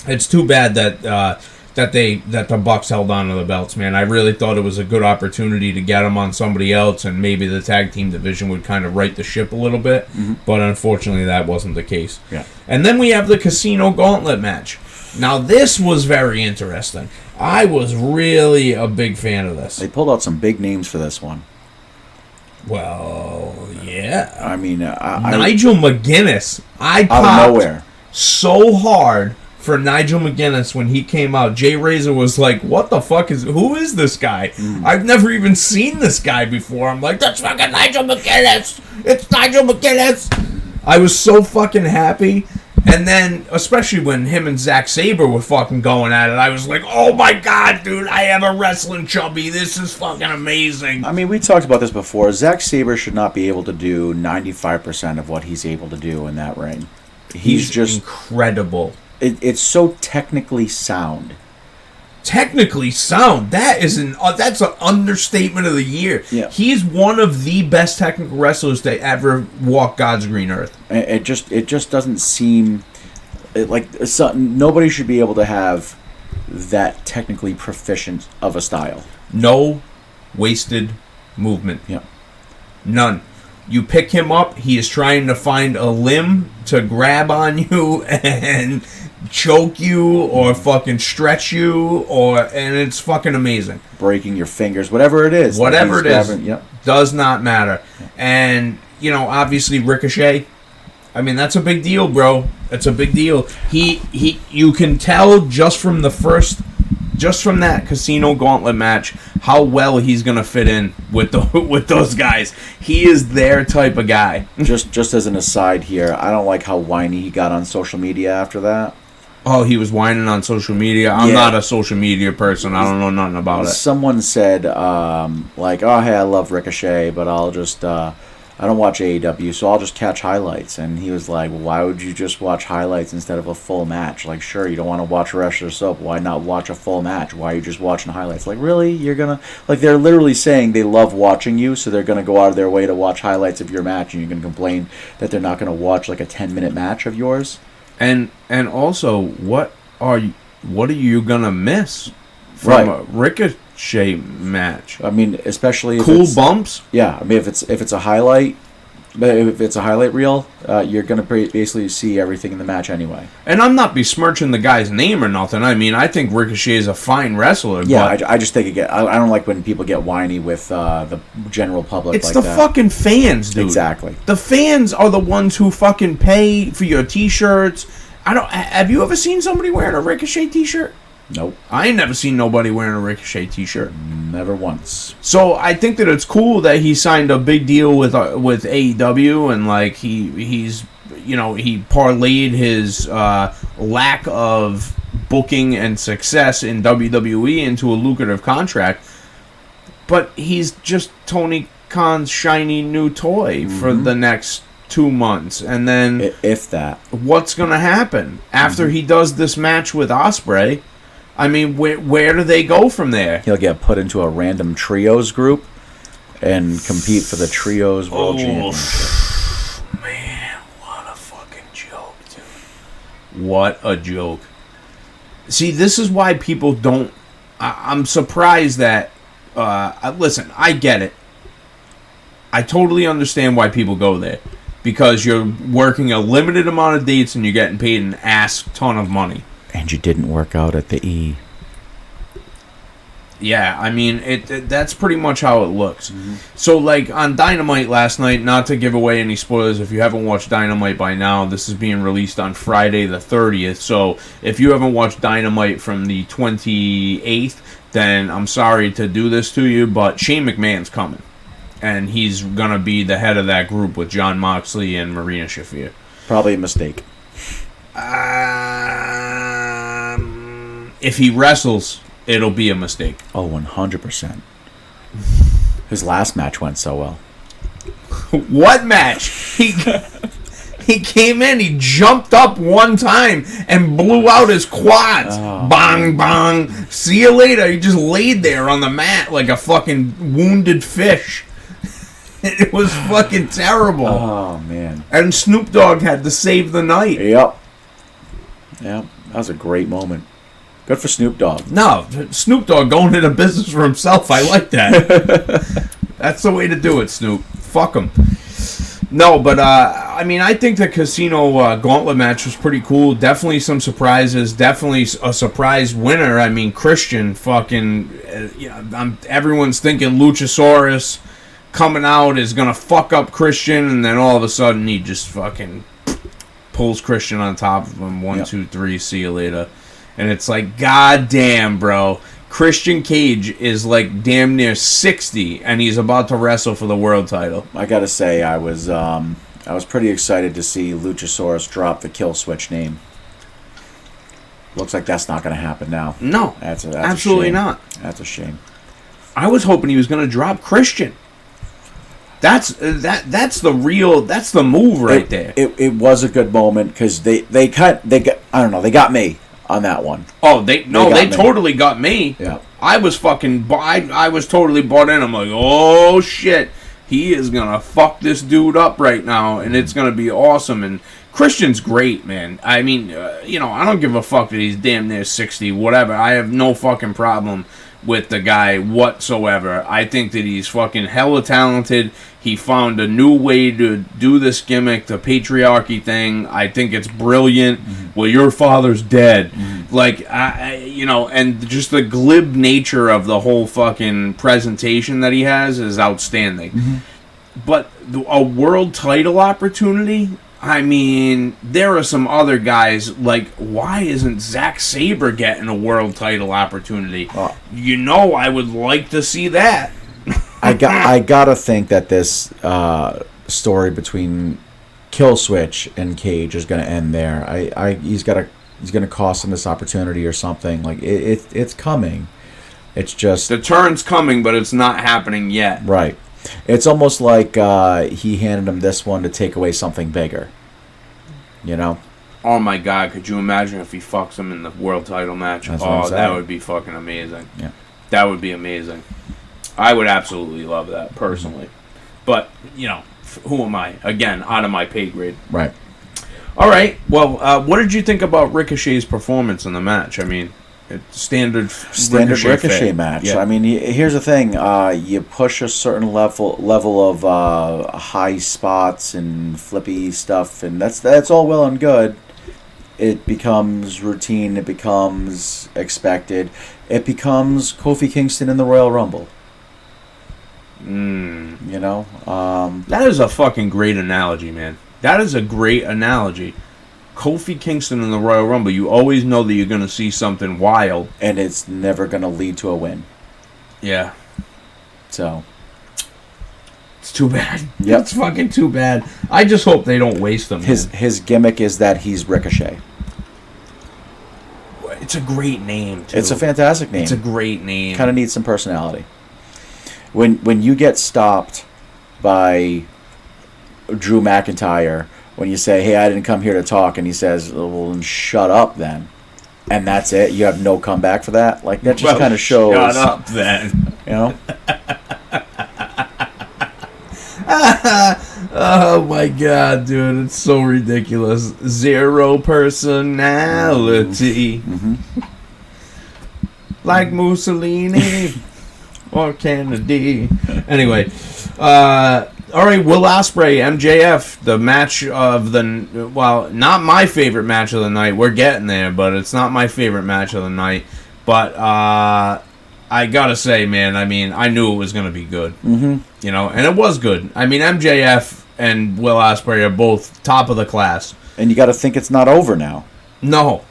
it's too bad that the Bucks held on to the belts, man. I really thought it was a good opportunity to get them on somebody else, and maybe the tag team division would kind of right the ship a little bit. Mm-hmm. But unfortunately, that wasn't the case. Yeah. And then we have the Casino Gauntlet match. Now, this was very interesting. I was really a big fan of this. They pulled out some big names for this one. Well, yeah. I mean, Nigel McGuinness. I out popped of nowhere so hard for Nigel McGuinness when he came out. Jay Razor was like, what the fuck who is this guy? I've never even seen this guy before. I'm like, that's fucking Nigel McGuinness. It's Nigel McGuinness. I was so fucking happy. And then, especially when him and Zack Sabre were fucking going at it, I was like, oh my god, dude, I have a wrestling chubby. This is fucking amazing. I mean, we talked about this before. Zack Sabre should not be able to do 95% of what he's able to do in that ring. He's just incredible. It's so technically sound. Technically sound. That's an understatement of the year. Yeah. He's one of the best technical wrestlers to ever walk God's green earth. It just doesn't seem like nobody should be able to have that technically proficient of a style. No wasted movement. Yeah. None. You pick him up, he is trying to find a limb to grab on you and choke you or fucking stretch you, and it's fucking amazing. Breaking your fingers, whatever it is. Whatever it is, yep. Does not matter. And, obviously Ricochet, I mean, that's a big deal, bro. That's a big deal. You can tell just from that Casino Gauntlet match how well he's gonna fit in with those guys. He is their type of guy. Just as an aside here, I don't like how whiny he got on social media after that. Oh, he was whining on social media. I'm not a social media person. I don't know nothing about it. Someone said like, oh hey, I love Ricochet, but I don't watch AEW, so I'll just catch highlights. And he was like, well, why would you just watch highlights instead of a full match? Like, sure, you don't want to watch wrestler soap. Why not watch a full match? Why are you just watching highlights? Like, really? You're going to... Like, they're literally saying they love watching you, so they're going to go out of their way to watch highlights of your match, and you're going to complain that they're not going to watch, like, a 10-minute match of yours? And also, what are you going to miss from Ricochet match? I mean, especially if Cool it's, bumps? Yeah, I mean, if it's a highlight, but if it's a highlight reel, you're gonna basically see everything in the match anyway. And I'm not besmirching the guy's name or nothing. I mean, I think Ricochet is a fine wrestler. Yeah, but I just think I don't like when people get whiny with the general public. it's like the that. fucking fans, dude. Exactly. The fans are the ones who fucking pay for your T-shirts. Have you ever seen somebody wearing a Ricochet T-shirt? Nope. I ain't never seen nobody wearing a Ricochet T-shirt. Never once. So I think that it's cool that he signed a big deal with AEW, and like he's he parlayed his lack of booking and success in WWE into a lucrative contract. But he's just Tony Khan's shiny new toy for the next 2 months, and then if that, what's gonna happen after he does this match with Ospreay? I mean, where do they go from there? he'll get put into a random trios group and compete for the trios world championship. Man, what a fucking joke, dude. What a joke. See, this is why people don't... I'm surprised that... listen, I get it. I totally understand why people go there. Because you're working a limited amount of dates and you're getting paid an ass ton of money. And you didn't work out at the E. Yeah, I mean, that's pretty much how it looks. So, like, on Dynamite last night, not to give away any spoilers, if you haven't watched Dynamite by now, this is being released on Friday the 30th. So, if you haven't watched Dynamite from the 28th, then I'm sorry to do this to you, but Shane McMahon's coming. And he's going to be the head of that group with Jon Moxley and Marina Shafir. Probably a mistake. If he wrestles, it'll be a mistake. Oh, 100%. His last match went so well. What match? He came in, he jumped up one time and blew out his quads. Oh. Bang, bang. See you later. He just laid there on the mat like a fucking wounded fish. It was fucking terrible. Oh, man. And Snoop Dogg had to save the night. Yep. That was a great moment. Good for Snoop Dogg. No, Snoop Dogg going into business for himself. I like that. That's the way to do it, Snoop. Fuck him. No, but I mean, I think the Casino Gauntlet match was pretty cool. Definitely some surprises. Definitely a surprise winner. I mean, Christian fucking, everyone's thinking Luchasaurus coming out is gonna fuck up Christian, and then all of a sudden he just fucking pulls Christian on top of him. 1, 2, 3. See you later. And it's like, god damn, bro. Christian Cage is like damn near 60, and he's about to wrestle for the world title. I gotta say, I was pretty excited to see Luchasaurus drop the Kill Switch name. Looks like that's not gonna happen now. No, that's absolutely a shame. not. That's a shame. I was hoping he was gonna drop Christian. That's the move right there. It was a good moment because they got me on that one. Oh, they totally got me. Yeah. I was totally bought in. I'm like, oh shit, he is gonna fuck this dude up right now, and it's gonna be awesome. And Christian's great, man. I mean, I don't give a fuck that he's damn near 60, whatever. I have no fucking problem with the guy whatsoever. I think that he's fucking hella talented. He found a new way to do this gimmick, the patriarchy thing. I think it's brilliant. Well, your father's dead. Like, and just the glib nature of the whole fucking presentation that he has is outstanding. But a world title opportunity, I mean, there are some other guys, like, why isn't Zack Sabre getting a world title opportunity? I would like to see that. I gotta think that this story between Kill Switch and Cage is gonna end there. He's gonna cost him this opportunity or something. Like it's coming. It's just the turn's coming, but it's not happening yet. Right. It's almost like he handed him this one to take away something bigger. Oh my god, could you imagine if he fucks him in the world title match? That would be fucking amazing. Yeah. That would be amazing. I would absolutely love that, personally. But, who am I? Again, out of my pay grade. Right. All right. Well, what did you think about Ricochet's performance in the match? I mean, Standard Ricochet fit. match. Yeah. I mean, here's the thing: you push a certain level of high spots and flippy stuff, and that's all well and good. It becomes routine. It becomes expected. It becomes Kofi Kingston in the Royal Rumble. You know, that is a fucking great analogy, man. That is a great analogy. Kofi Kingston in the Royal Rumble, you always know that you're going to see something wild. And it's never going to lead to a win. Yeah. So. It's too bad. Yep. It's fucking too bad. I just hope they don't waste them. His gimmick is that he's Ricochet. It's a great name, too. It's a fantastic name. It's a great name. Kind of needs some personality. When you get stopped by Drew McIntyre, when you say, hey, I didn't come here to talk, and he says, well, then shut up then. And that's it? You have no comeback for that? Like, that just kind of shows... Shut up then. You know? Oh my god, dude. It's so ridiculous. Zero personality. Like Mussolini or Kennedy. Anyway, all right, Will Ospreay, MJF, the match of the... Well, not my favorite match of the night. We're getting there, but it's not my favorite match of the night. But I gotta say, man, I mean, I knew it was going to be good. You know, and it was good. I mean, MJF and Will Ospreay are both top of the class. And you got to think it's not over now. No,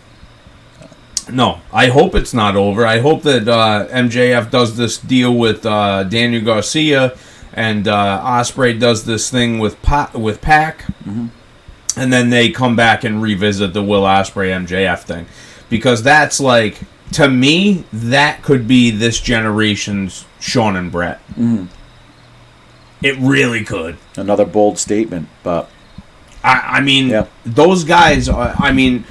I hope it's not over. I hope that MJF does this deal with Daniel Garcia, and Ospreay does this thing with Pac, and then they come back and revisit the Will Ospreay MJF thing, because that's like, to me, that could be this generation's Shawn and Brett. It really could. Another bold statement, but I mean, those guys are, I mean,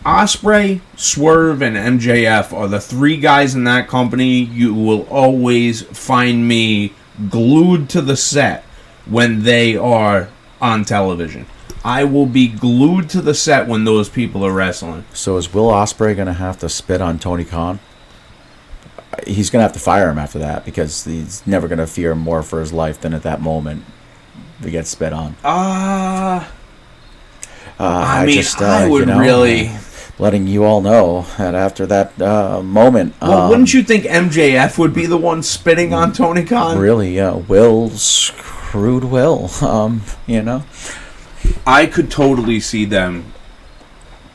Ospreay, Swerve, and MJF are the three guys in that company you will always find me glued to the set when they are on television. I will be glued to the set when those people are wrestling. So is Will Ospreay going to have to spit on Tony Khan? He's going to have to fire him after that, because he's never going to fear more for his life than at that moment to get spit on. I would really... letting you all know that after that moment... Well, wouldn't you think MJF would be the one spitting on Tony Khan? Really, Will screwed Will, you know? I could totally see them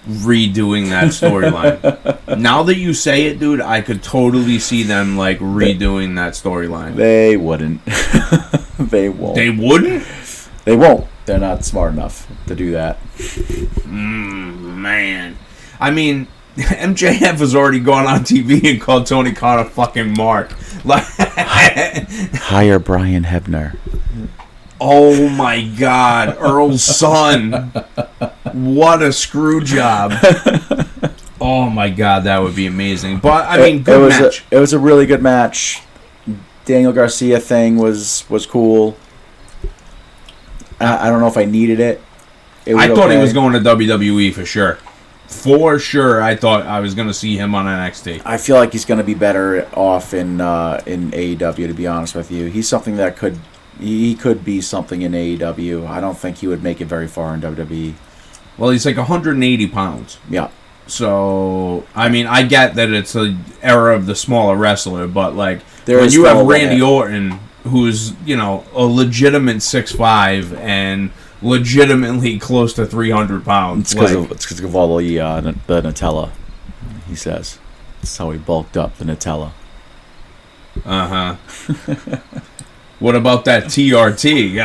redoing that storyline. Now that you say it, dude, I could totally see them, like, redoing that storyline. They wouldn't. They won't. They wouldn't? They won't. They're not smart enough to do that. Man. I mean, MJF has already gone on TV and called Tony Khan a fucking mark. Like, hire Brian Hebner. Oh my God, Earl's son. What a screw job. Oh my God, that would be amazing. But, I mean, good match. It was a really good match. Daniel Garcia thing was cool. I don't know if I needed it. I thought he was going to WWE for sure. For sure, I thought I was going to see him on NXT. I feel like he's going to be better off in AEW, to be honest with you. He's something that could be something in AEW. I don't think he would make it very far in WWE. Well, he's like 180 pounds. Yeah. So, I mean, I get that it's an era of the smaller wrestler, but, like, when you have Randy Orton, who's, you know, a legitimate 6'5", and legitimately close to 300 pounds. It's because of all the Nutella, he says. That's how he bulked up, the Nutella. Uh-huh. What about that TRT?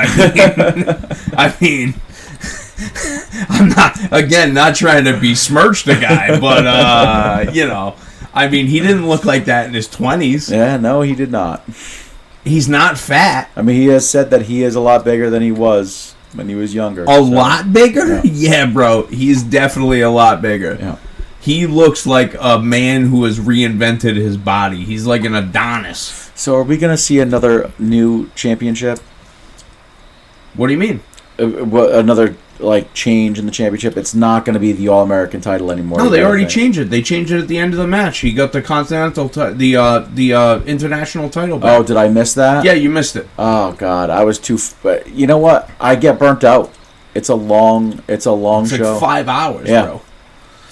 I mean, I'm not trying to besmirch the guy, but, you know, I mean, he didn't look like that in his 20s. Yeah, no, he did not. He's not fat. I mean, he has said that he is a lot bigger than he was when he was younger. A lot bigger? Yeah, bro. He's definitely a lot bigger. Yeah. He looks like a man who has reinvented his body. He's like an Adonis. So are we going to see another new championship? What do you mean? another like change in the championship. It's not going to be the All American title anymore. No, they already changed it. They changed it at the end of the match. He got the continental, the international title back. Oh, did I miss that? Yeah, you missed it. Oh God, I was too. But you know what? I get burnt out. It's a long It's show. like 5 hours, Yeah. bro.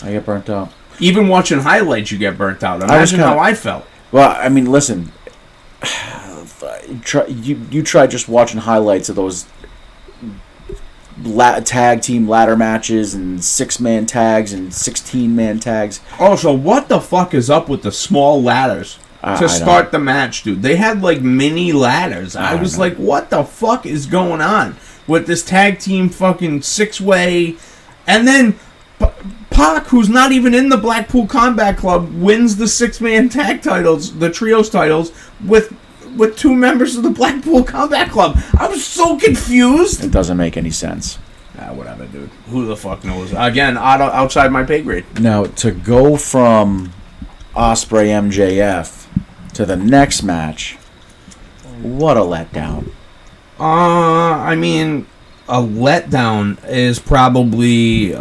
I get burnt out. Even watching highlights, you get burnt out. Imagine how I felt. Well, I mean, listen. You try just watching highlights of those tag team ladder matches and 6-man tags and 16-man tags. Oh, so what the fuck is up with the small ladders to start the match, dude? They had like mini ladders. I was like, what the fuck is going on with this tag team fucking 6-way? And then Pac, who's not even in the Blackpool Combat Club, wins the 6-man tag titles, the trios titles, with 2 members of the Blackpool Combat Club. I was so confused. It doesn't make any sense. Whatever, dude. Who the fuck knows? Again, outside my pay grade. Now, to go from Ospreay MJF to the next match, what a letdown. I mean, a letdown is probably...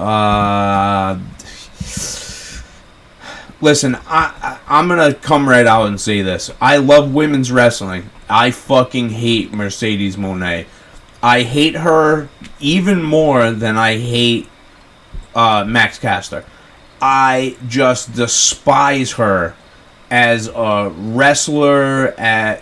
Listen, I'm going to come right out and say this. I love women's wrestling. I fucking hate Mercedes Moné. I hate her even more than I hate Max Caster. I just despise her as a wrestler,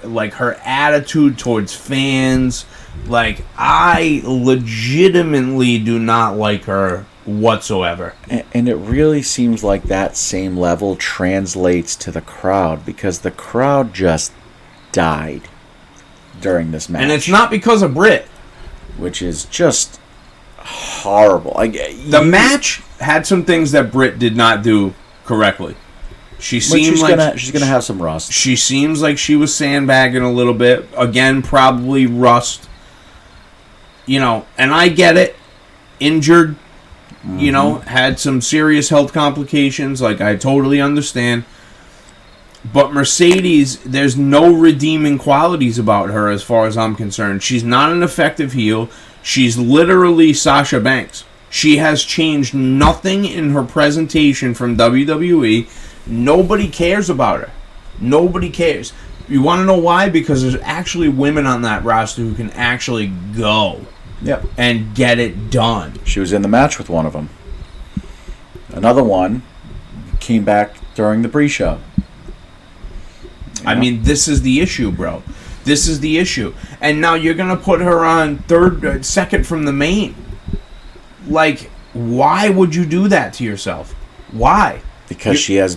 like her attitude towards fans. Like, I legitimately do not like her whatsoever. And it really seems like that same level translates to the crowd, because the crowd just died during this match. And it's not because of Britt. Which is just horrible. The match had some things that Britt did not do correctly. She's gonna have some rust. She seems like she was sandbagging a little bit. Again, probably rust. And I get it. Injured. Had some serious health complications. Like, I totally understand. But Mercedes, there's no redeeming qualities about her as far as I'm concerned. She's not an effective heel. She's literally Sasha Banks. She has changed nothing in her presentation from WWE. Nobody cares about her. Nobody cares. You want to know why? Because there's actually women on that roster who can actually go. Yep. And get it done. She was in the match with one of them. Another one came back during the pre-show. I mean, this is the issue, bro. This is the issue. And now you're going to put her on second from the main. Like, why would you do that to yourself? Why? Because she has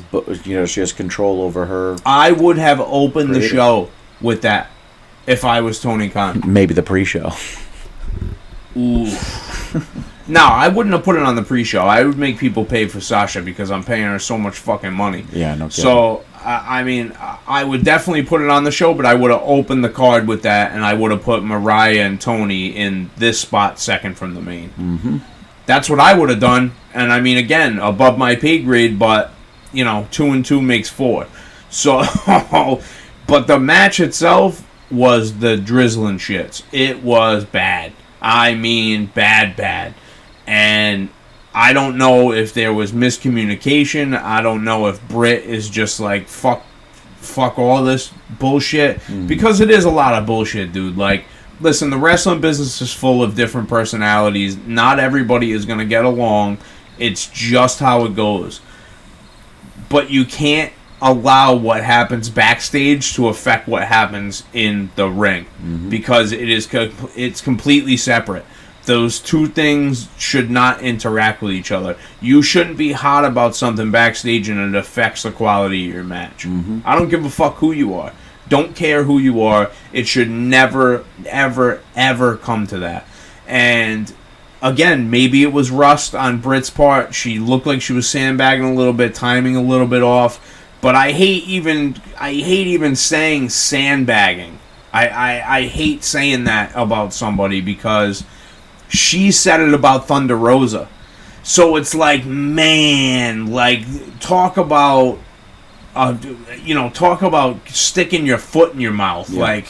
control over her. I would have opened the show with that if I was Tony Khan. Maybe the pre-show. Ooh. No, I wouldn't have put it on the pre-show. I would make people pay for Sasha because I'm paying her so much fucking money. Yeah, no kidding. So, I mean, I would definitely put it on the show, but I would have opened the card with that, and I would have put Mariah and Tony in this spot second from the main. Mm-hmm. That's what I would have done. And, I mean, again, above my pay grade, but, 2 and 2 makes 4. So, but the match itself was the drizzling shits. It was bad. I mean, bad. And I don't know if there was miscommunication. I don't know if Britt is just like, fuck all this bullshit. Mm-hmm. Because it is a lot of bullshit, dude. Like, listen, the wrestling business is full of different personalities. Not everybody is going to get along. It's just how it goes. But you can't allow what happens backstage to affect what happens in the ring. Mm-hmm. Because it's completely separate. Those two things should not interact with each other. You shouldn't be hot about something backstage and it affects the quality of your match. Mm-hmm. I don't give a fuck who you are. Don't care who you are. It should never, ever, ever come to that. And again, maybe it was rust on Britt's part. She looked like she was sandbagging a little bit, timing a little bit off. But I hate even saying sandbagging. I hate saying that about somebody because she said it about Thunder Rosa. So it's like, man, like, talk about sticking your foot in your mouth. Yeah. Like,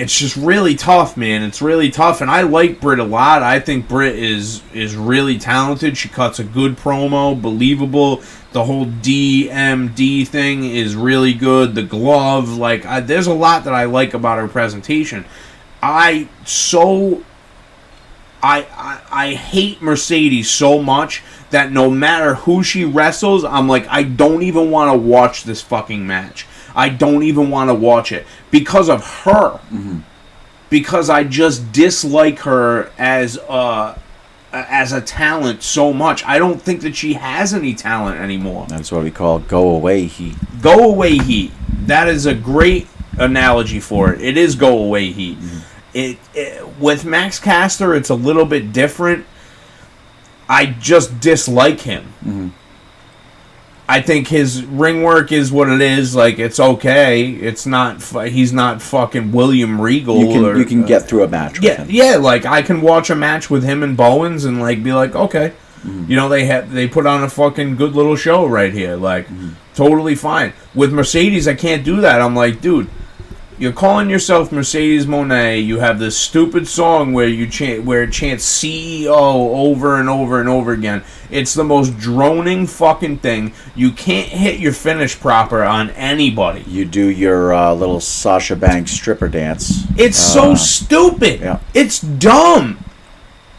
it's just really tough, man. It's really tough, and I like Britt a lot. I think Britt is really talented. She cuts a good promo, believable. The whole DMD thing is really good. The glove, there's a lot that I like about her presentation. I hate Mercedes so much that no matter who she wrestles, I'm like, I don't even want to watch this fucking match. I don't even want to watch it because of her. Mm-hmm. Because I just dislike her as a talent so much. I don't think that she has any talent anymore. That's what we call go away heat. Go away heat. That is a great analogy for it. It is go away heat. Mm-hmm. With Max Caster, it's a little bit different. I just dislike him. Mm-hmm. I think his ring work is what it is. It's okay. It's not. He's not fucking William Regal. You can get through a match with him. Yeah. I can watch a match with him and Bowens and be like, okay, mm-hmm. They put on a fucking good little show right here. Mm-hmm. Totally fine. With Mercedes, I can't do that. I'm like, dude, you're calling yourself Mercedes Moné. You have this stupid song where it chants CEO over and over and over again. It's the most droning fucking thing. You can't hit your finish proper on anybody. You do your little Sasha Banks stripper dance. It's so stupid. Yeah. It's dumb.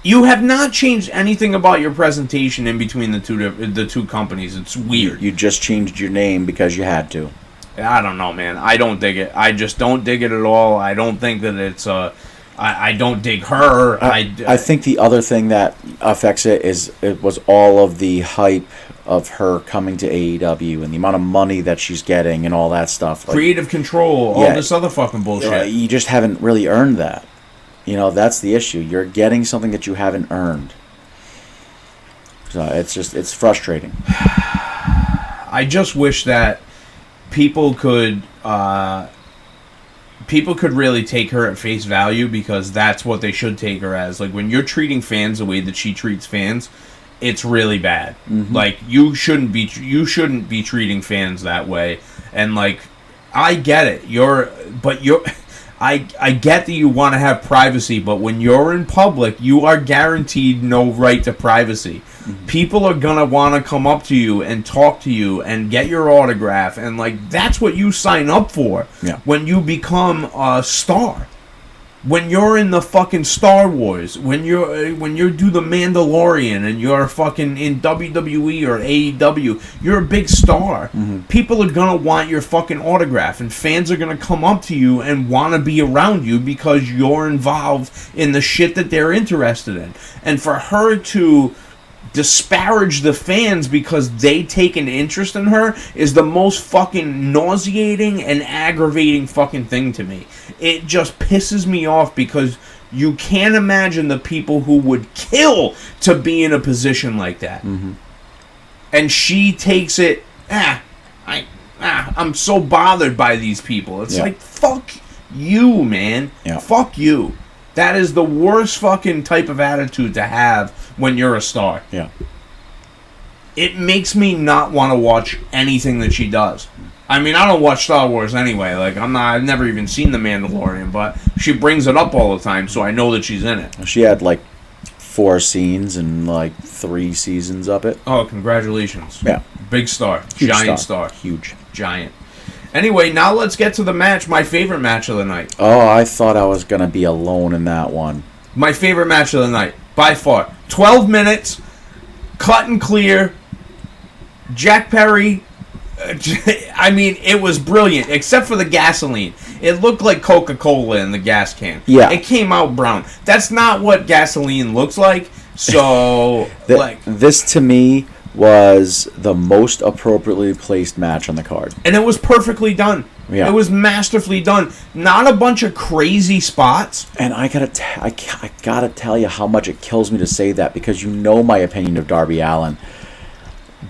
You have not changed anything about your presentation in between the two companies. It's weird. You just changed your name because you had to. I don't know, man. I don't dig it. I just don't dig it at all. I don't think that it's I don't dig her. I think the other thing that affects it was all of the hype of her coming to AEW and the amount of money that she's getting and all that stuff. Creative control, all this other fucking bullshit. You just haven't really earned that. That's the issue. You're getting something that you haven't earned. So it's frustrating. I just wish that people could really take her at face value, because that's what they should take her as. When you're treating fans the way that she treats fans, it's really bad. Mm-hmm. You shouldn't be treating fans that way. And I get it. I get that you want to have privacy, but when you're in public, you are guaranteed no right to privacy. Mm-hmm. People are going to want to come up to you and talk to you and get your autograph, and that's what you sign up for when you become a star. When you're in the fucking Star Wars, when you do the Mandalorian and you're fucking in WWE or AEW, you're a big star. Mm-hmm. People are gonna want your fucking autograph, and fans are gonna come up to you and want to be around you because you're involved in the shit that they're interested in. And for her to disparage the fans because they take an interest in her is the most fucking nauseating and aggravating fucking thing to me. It just pisses me off, because you can't imagine the people who would kill to be in a position like that. Mm-hmm. And she takes it, I'm so bothered by these people. It's fuck you, man. Yeah. Fuck you. That is the worst fucking type of attitude to have when you're a star. Yeah. It makes me not want to watch anything that she does. I mean, I don't watch Star Wars anyway. I've never even seen The Mandalorian, but she brings it up all the time, so I know that she's in it. She had 4 scenes and 3 seasons of it. Oh, congratulations. Yeah. Big star. Huge Giant star. Huge. Giant. Anyway, now let's get to the match, my favorite match of the night. Oh, I thought I was going to be alone in that one. My favorite match of the night, by far. 12 minutes, cut and clear. Jack Perry, I mean, it was brilliant, except for the gasoline. It looked like Coca-Cola in the gas can. Yeah. It came out brown. That's not what gasoline looks like, so... This, to me, was the most appropriately placed match on the card. And it was perfectly done. Yeah. It was masterfully done. Not a bunch of crazy spots. And I gotta tell you how much it kills me to say that, because you know my opinion of Darby Allin.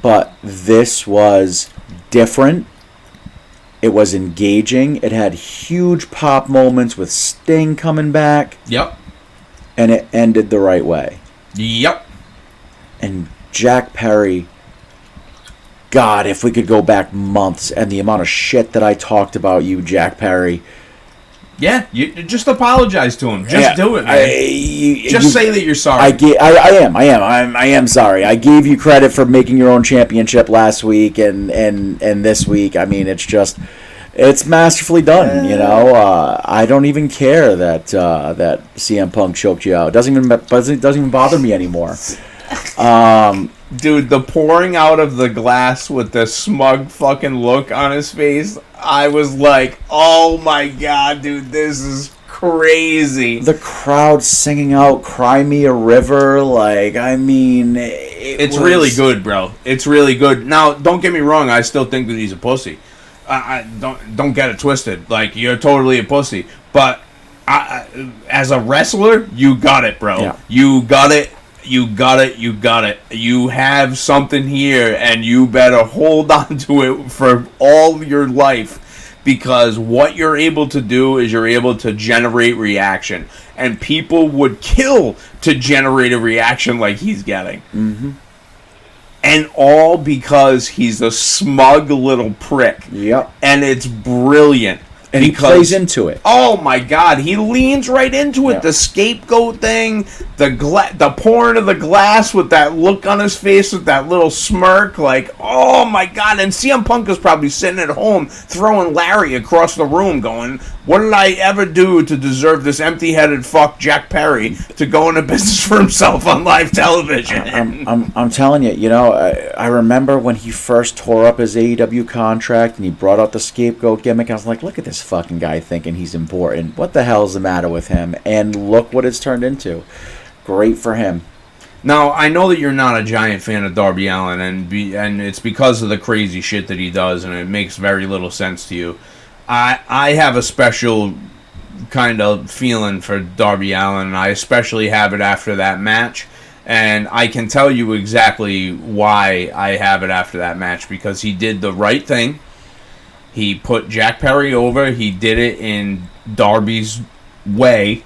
But this was different. It was engaging. It had huge pop moments with Sting coming back. Yep. And it ended the right way. Yep. And Jack Perry, God, if we could go back months and the amount of shit that I talked about you, Jack Perry, Yeah, you just apologize to him. Just do it, man. Say that you're sorry. I am sorry. I gave you credit for making your own championship last week and this week. I mean, it's masterfully done. You know, I don't even care that CM Punk choked you out. It doesn't even bother me anymore. Dude, the pouring out of the glass with the smug fucking look on his face, I was like, oh my god, dude, this is crazy. The crowd singing out Cry Me a River, like, I mean... It's really good, bro. It's really good. Now, don't get me wrong, I still think that he's a pussy. I don't get it twisted. Like, you're totally a pussy. But as a wrestler, you got it, bro. Yeah. You got it. You got it. You got it. You have something here, and you better hold on to it for all your life, because what you're able to do is you're able to generate reaction, and people would kill to generate a reaction like he's getting. Mm-hmm. And all because he's a smug little prick. Yep. And it's brilliant. And he plays into it. Oh my god, he leans right into it. Yeah. The scapegoat thing, the pouring of the glass with that look on his face with that little smirk, like, oh my god. And CM Punk is probably sitting at home throwing Larry across the room going, what did I ever do to deserve this empty-headed fuck Jack Perry to go into business for himself on live television? I'm telling you, you know, I remember when he first tore up his AEW contract and he brought out the scapegoat gimmick. I was like, look at this fucking guy thinking he's important. What the hell's the matter with him? And look what it's turned into. Great for him. Now, I know that you're not a giant fan of Darby Allin, and it's because of the crazy shit that he does, and it makes very little sense to you. I have a special kind of feeling for Darby Allin, and I especially have it after that match. And I can tell you exactly why I have it after that match, because he did the right thing. He put Jack Perry over. He did it in Darby's way.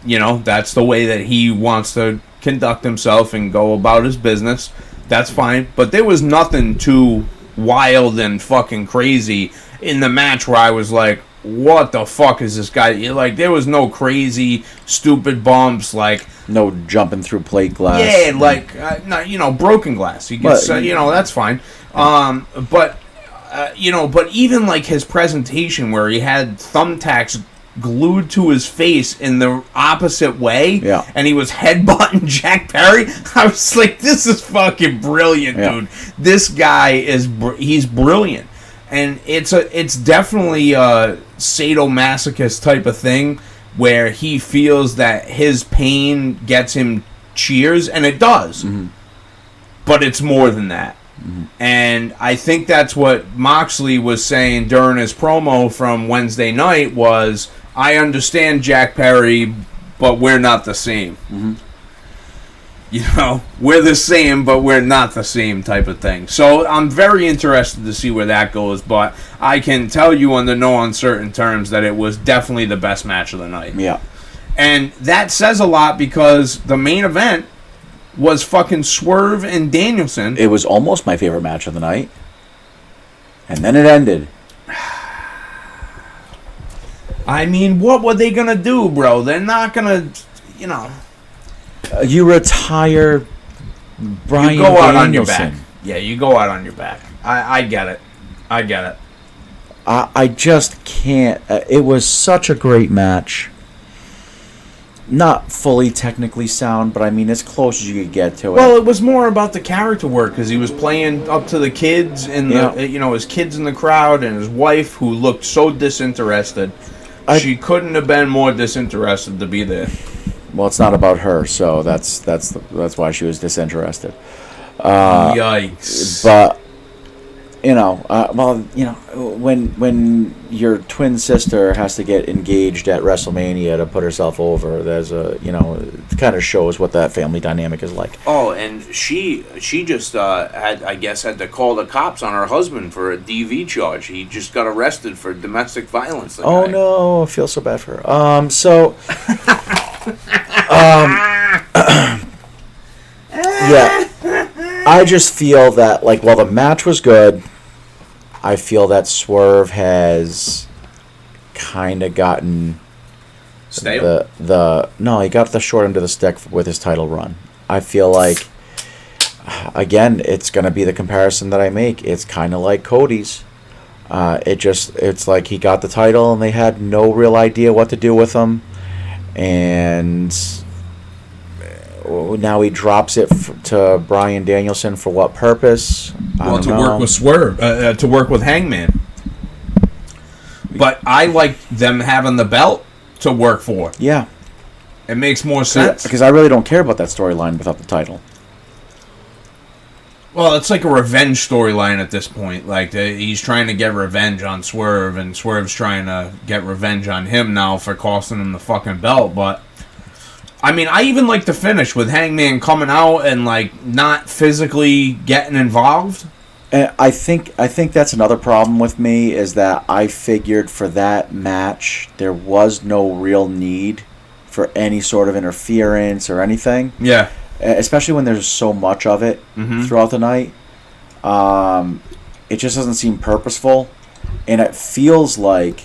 You know, that's the way that he wants to conduct himself and go about his business. That's fine. But there was nothing too wild and fucking crazy in the match where I was like, what the fuck is this guy? Like, there was no crazy, stupid bumps, like... No jumping through plate glass. Yeah, like, you know, broken glass. You can say, you know, that's fine. But even, like, his presentation where he had thumbtacks glued to his face in the opposite way, and he was headbutting Jack Perry, I was like, this is fucking brilliant, dude. This guy he's brilliant. And it's definitely a sadomasochist type of thing where he feels that his pain gets him cheers, and it does. Mm-hmm. But it's more than that. Mm-hmm. And I think that's what Moxley was saying during his promo from Wednesday night was, I understand Jack Perry, but we're not the same. Mm-hmm. You know, we're the same, but we're not the same type of thing. So I'm very interested to see where that goes, but I can tell you under no uncertain terms that it was definitely the best match of the night. Yeah. And that says a lot because the main event was fucking Swerve and Danielson. It was almost my favorite match of the night. And then it ended. I mean, what were they going to do, bro? They're not going to, you know... you retire Brian You go out Danielson. on your back. Yeah, you go out on your back. I get it. I get it. I just can't. It was such a great match. Not fully technically sound, but I mean, as close as you could get to it. Well, it was more about the character work because he was playing up to the kids and his kids in the crowd and his wife who looked so disinterested. She couldn't have been more disinterested to be there. Well, it's not about her, so that's why she was disinterested. Yikes! But when your twin sister has to get engaged at WrestleMania to put herself over, there's it kind of shows what that family dynamic is like. Oh, and she just had to call the cops on her husband for a DV charge. He just got arrested for domestic violence. Oh no, I feel so bad for her. Yeah, I just feel that, like, while the match was good, I feel that Swerve has kind of gotten Stale? No, he got the short end of the stick with his title run. I feel like, again, it's going to be the comparison that I make. It's kind of like Cody's. It's like he got the title and they had no real idea what to do with him, and now he drops it to Bryan Danielson for what purpose? Well, to work with Swerve, to work with Hangman. But I like them having the belt to work for. Yeah. It makes more sense. Because I really don't care about that storyline without the title. Well, it's like a revenge storyline at this point. Like, he's trying to get revenge on Swerve, and Swerve's trying to get revenge on him now for costing him the fucking belt. But, I mean, I even like the finish with Hangman coming out and, like, not physically getting involved. And I think that's another problem with me, is that I figured for that match there was no real need for any sort of interference or anything. Yeah. Especially when there's so much of it throughout the night. It just doesn't seem purposeful. And it feels like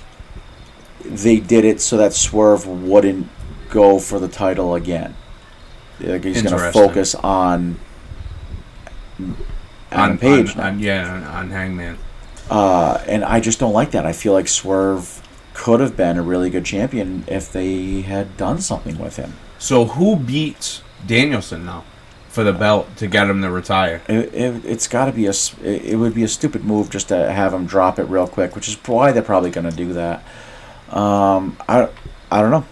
they did it so that Swerve wouldn't go for the title again. Like, he's going to focus on Page. On Hangman. And I just don't like that. I feel like Swerve could have been a really good champion if they had done something with him. So who beats Danielson now for the belt to get him to retire? It's got to be it would be a stupid move just to have him drop it real quick, which is why they're probably going to do that. I don't know.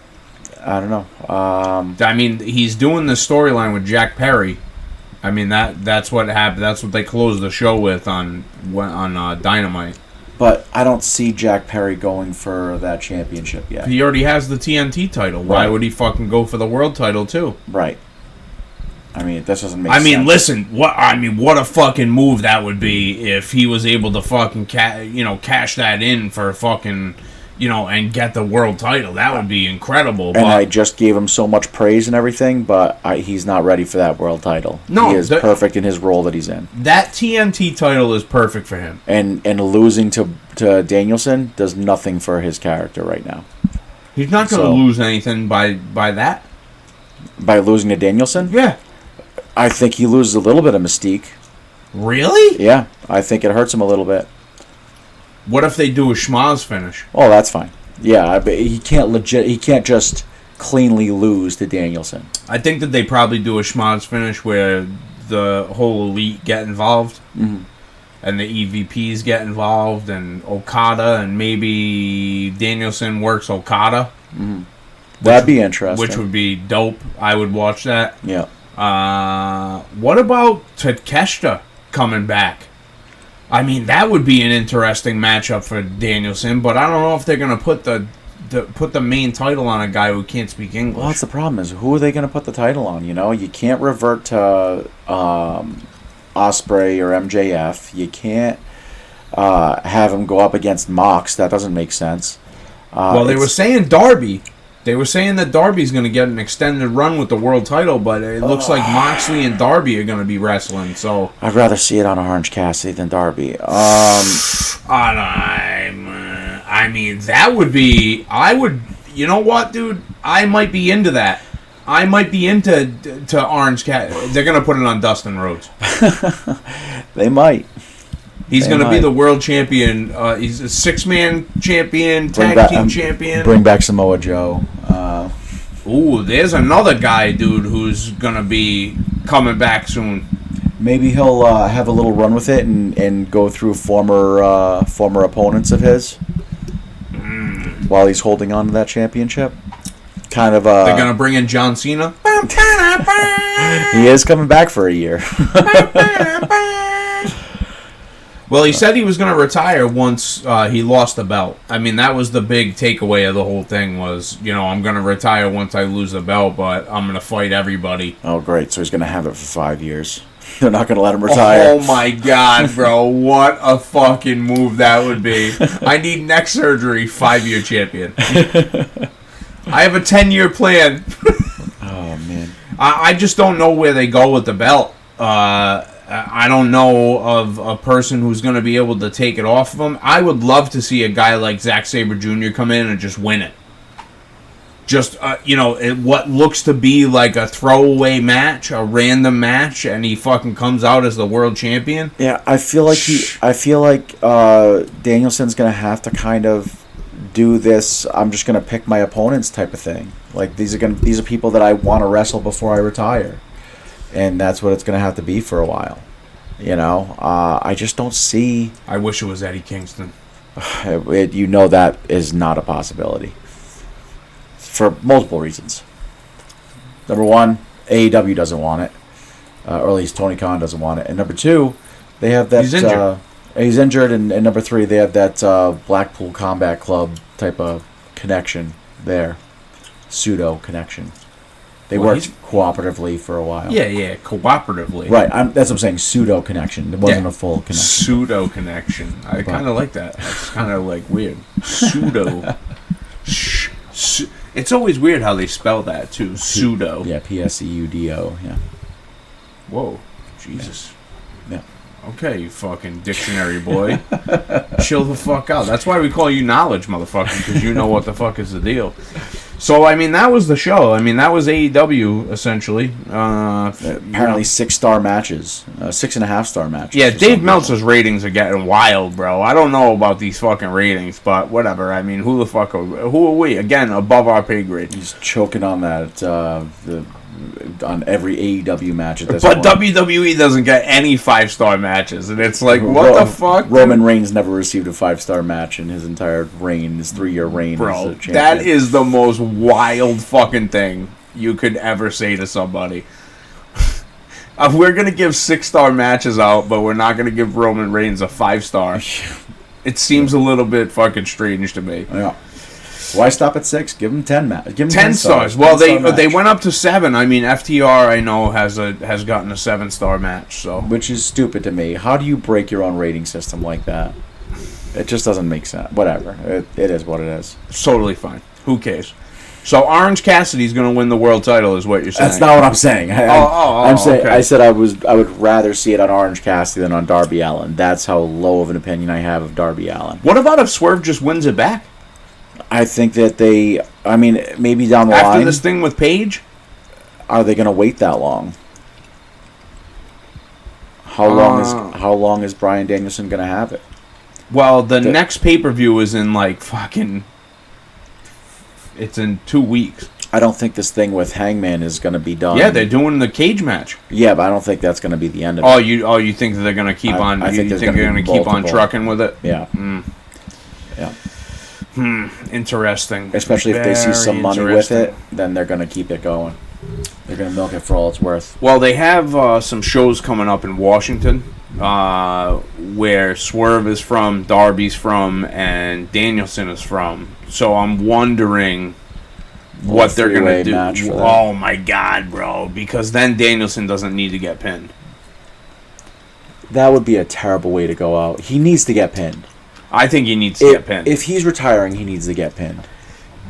I mean, he's doing the storyline with Jack Perry. I mean, that's what happened. That's what they closed the show with on Dynamite. But I don't see Jack Perry going for that championship yet. He already has the TNT title. Why would he fucking go for the world title too? Right. I mean, this doesn't make sense. I mean, listen. What a fucking move that would be if he was able to fucking cash that in for fucking, and get the world title. That would be incredible. And I just gave him so much praise and everything, but he's not ready for that world title. No, he is perfect in his role that he's in. That TNT title is perfect for him. And losing to Danielson does nothing for his character right now. He's not going to lose anything by that. By losing to Danielson? Yeah. I think he loses a little bit of mystique. Really? Yeah, I think it hurts him a little bit. What if they do a schmaz finish? Oh, that's fine. Yeah, but he can't just cleanly lose to Danielson. I think that they probably do a schmaz finish where the whole elite get involved, and the EVPs get involved, and Okada, and maybe Danielson works Okada. That'd be interesting. Which would be dope. I would watch that. Yeah. What about Takeshita coming back? I mean, that would be an interesting matchup for Danielson, but I don't know if they're going to put the main title on a guy who can't speak English. Well, that's the problem, is who are they going to put the title on? You can't revert to Ospreay or MJF. You can't have him go up against Mox. That doesn't make sense. Well, they were saying Darby. They were saying that Darby's going to get an extended run with the world title, but it looks like Moxley and Darby are going to be wrestling. So I'd rather see it on Orange Cassidy than Darby. I mean, that would be. I would. You know what, dude? I might be into that. I might be into Orange Cassidy. They're going to put it on Dustin Rhodes. They might. He's going to be the world champion. He's a 6-man champion, tag team champion. Bring back Samoa Joe. Ooh, there's another guy, dude, who's going to be coming back soon. Maybe he'll have a little run with it and go through former opponents of his while he's holding on to that championship. Kind of. They're going to bring in John Cena. He is coming back for a year. Well, he said he was going to retire once he lost the belt. I mean, that was the big takeaway of the whole thing was, I'm going to retire once I lose the belt, but I'm going to fight everybody. Oh, great. So he's going to have it for 5 years. They're not going to let him retire. Oh, my God, bro. What a fucking move that would be. I need neck surgery, 5-year champion. I have a 10-year plan. Oh, man. I just don't know where they go with the belt. I don't know of a person who's going to be able to take it off of him. I would love to see a guy like Zack Sabre Jr. come in and just win it. just what looks to be like a throwaway match, a random match, and he fucking comes out as the world champion. Yeah, I feel like Danielson's gonna have to kind of do this. I'm just gonna pick my opponents type of thing. Like these are people that I want to wrestle before I retire, and that's what it's gonna have to be for a while. I just don't see. I wish it was Eddie Kingston. That is not a possibility. For multiple reasons. Number one, AEW doesn't want it, or at least Tony Khan doesn't want it. And number two, they have that he's injured, and number three, they have that Blackpool Combat Club type of connection there, pseudo connection. They worked cooperatively for a while. Yeah, cooperatively. Right, that's what I'm saying. Pseudo connection. It wasn't a full connection. Pseudo connection. I kind of like that. That's kind of like weird. Pseudo. It's always weird how they spell that too. Pseudo. Yeah, Pseudo. Yeah. Whoa, Jesus. Yeah. Okay, you fucking dictionary boy. Chill the fuck out. That's why we call you knowledge, motherfucker, because you know what the fuck is the deal. So, that was the show. That was AEW, essentially. Apparently 6-star matches. 6.5-star matches. Yeah, Dave Meltzer's ratings are getting wild, bro. I don't know about these fucking ratings, but whatever. Who the fuck who are we? Again, above our pay grade. He's choking on that, on every AEW match at this point. But WWE doesn't get any 5-star matches, and it's like, what the fuck? Roman Reigns never received a 5-star match in his entire reign, his 3-year reign as a champion. That is the most wild fucking thing you could ever say to somebody. We're going to give 6-star matches out, but we're not going to give Roman Reigns a 5-star. It seems a little bit fucking strange to me. Yeah. Why stop at 6? Give them 10 matches. Give them 10 stars. Well, they went up to 7. FTR I know has gotten a 7-star match. So which is stupid to me. How do you break your own rating system like that? It just doesn't make sense. Whatever. It is what it is. It's totally fine. Who cares? So Orange Cassidy's going to win the world title, is what you're saying? That's not what I'm saying. I'm saying okay. I said I would rather see it on Orange Cassidy than on Darby Allin. That's how low of an opinion I have of Darby Allin. What about if Swerve just wins it back? I think that maybe down the line. After this thing with Paige? Are they going to wait that long? How long is Bryan Danielson going to have it? Well, the next pay-per-view is in it's in 2 weeks. I don't think this thing with Hangman is going to be done. Yeah, they're doing the cage match. Yeah, but I don't think that's going to be the end of it. You think that they're going to keep on? I think they're going to keep on trucking with it? Yeah. Yeah. Interesting. Especially if they see some money with it, then they're going to keep it going. They're going to milk it for all it's worth. Well, they have some shows coming up in Washington where Swerve is from, Darby's from, and Danielson is from. So I'm wondering what they're going to do. Oh, my God, bro. Because then Danielson doesn't need to get pinned. That would be a terrible way to go out. He needs to get pinned. I think he needs to get pinned. If he's retiring, he needs to get pinned.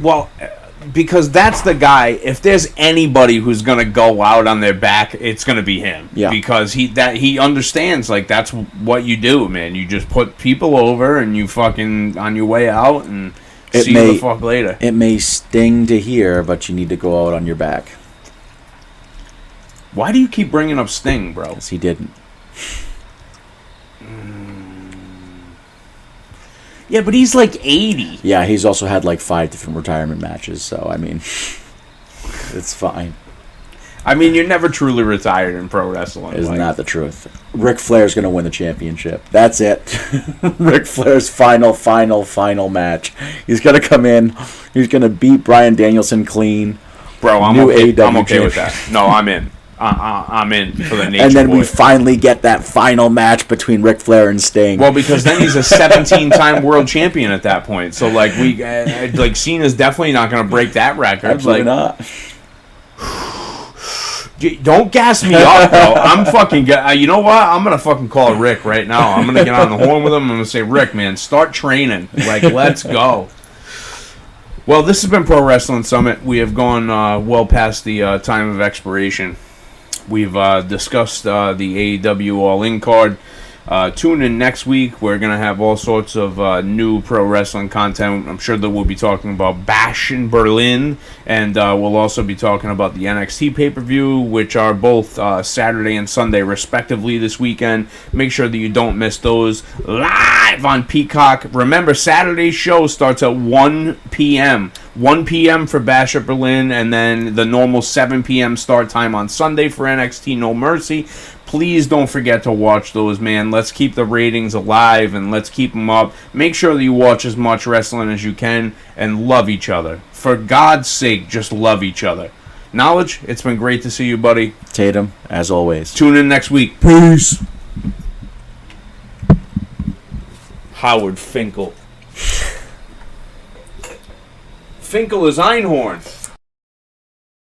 Well, because that's the guy. If there's anybody who's gonna go out on their back, it's gonna be him. Yeah. Because he understands that's what you do, man. You just put people over and you fucking on your way out and see you the fuck later. It may sting to hear, but you need to go out on your back. Why do you keep bringing up Sting, bro? Because he didn't. Yeah, but he's 80. Yeah, he's also had 5 different retirement matches, so it's fine. You're never truly retired in pro wrestling. Isn't that the truth? Ric Flair's going to win the championship. That's it. Ric Flair's final match. He's going to come in. He's going to beat Bryan Danielson clean. Bro, I'm okay with that. No, I'm in. I'm in for the Nature And then Boy. we finally get that final match between Ric Flair and Sting. Well, because then he's a 17-time world champion at that point. So Cena's definitely not going to break that record. Absolutely not. Don't gas me up, bro. I'm fucking. You know what? I'm gonna fucking call Rick right now. I'm gonna get on the horn with him. I'm gonna say, Rick, man, start training. Let's go. Well, this has been Pro Wrestling Summit. We have gone well past the time of expiration. We've discussed the AEW All-In card. Tune in next week. We're going to have all sorts of new pro wrestling content. I'm sure that we'll be talking about Bash in Berlin, and we'll also be talking about the NXT pay-per-view, which are both Saturday and Sunday, respectively, this weekend. Make sure that you don't miss those live on Peacock. Remember, Saturday's show starts at 1 p.m. 1 p.m. for Bash at Berlin, and then the normal 7 p.m. start time on Sunday for NXT No Mercy. Please don't forget to watch those, man. Let's keep the ratings alive and let's keep them up. Make sure that you watch as much wrestling as you can and love each other. For God's sake, just love each other. Knowledge, it's been great to see you, buddy. Tatum, as always. Tune in next week. Peace. Howard Finkel. Finkel is Einhorn.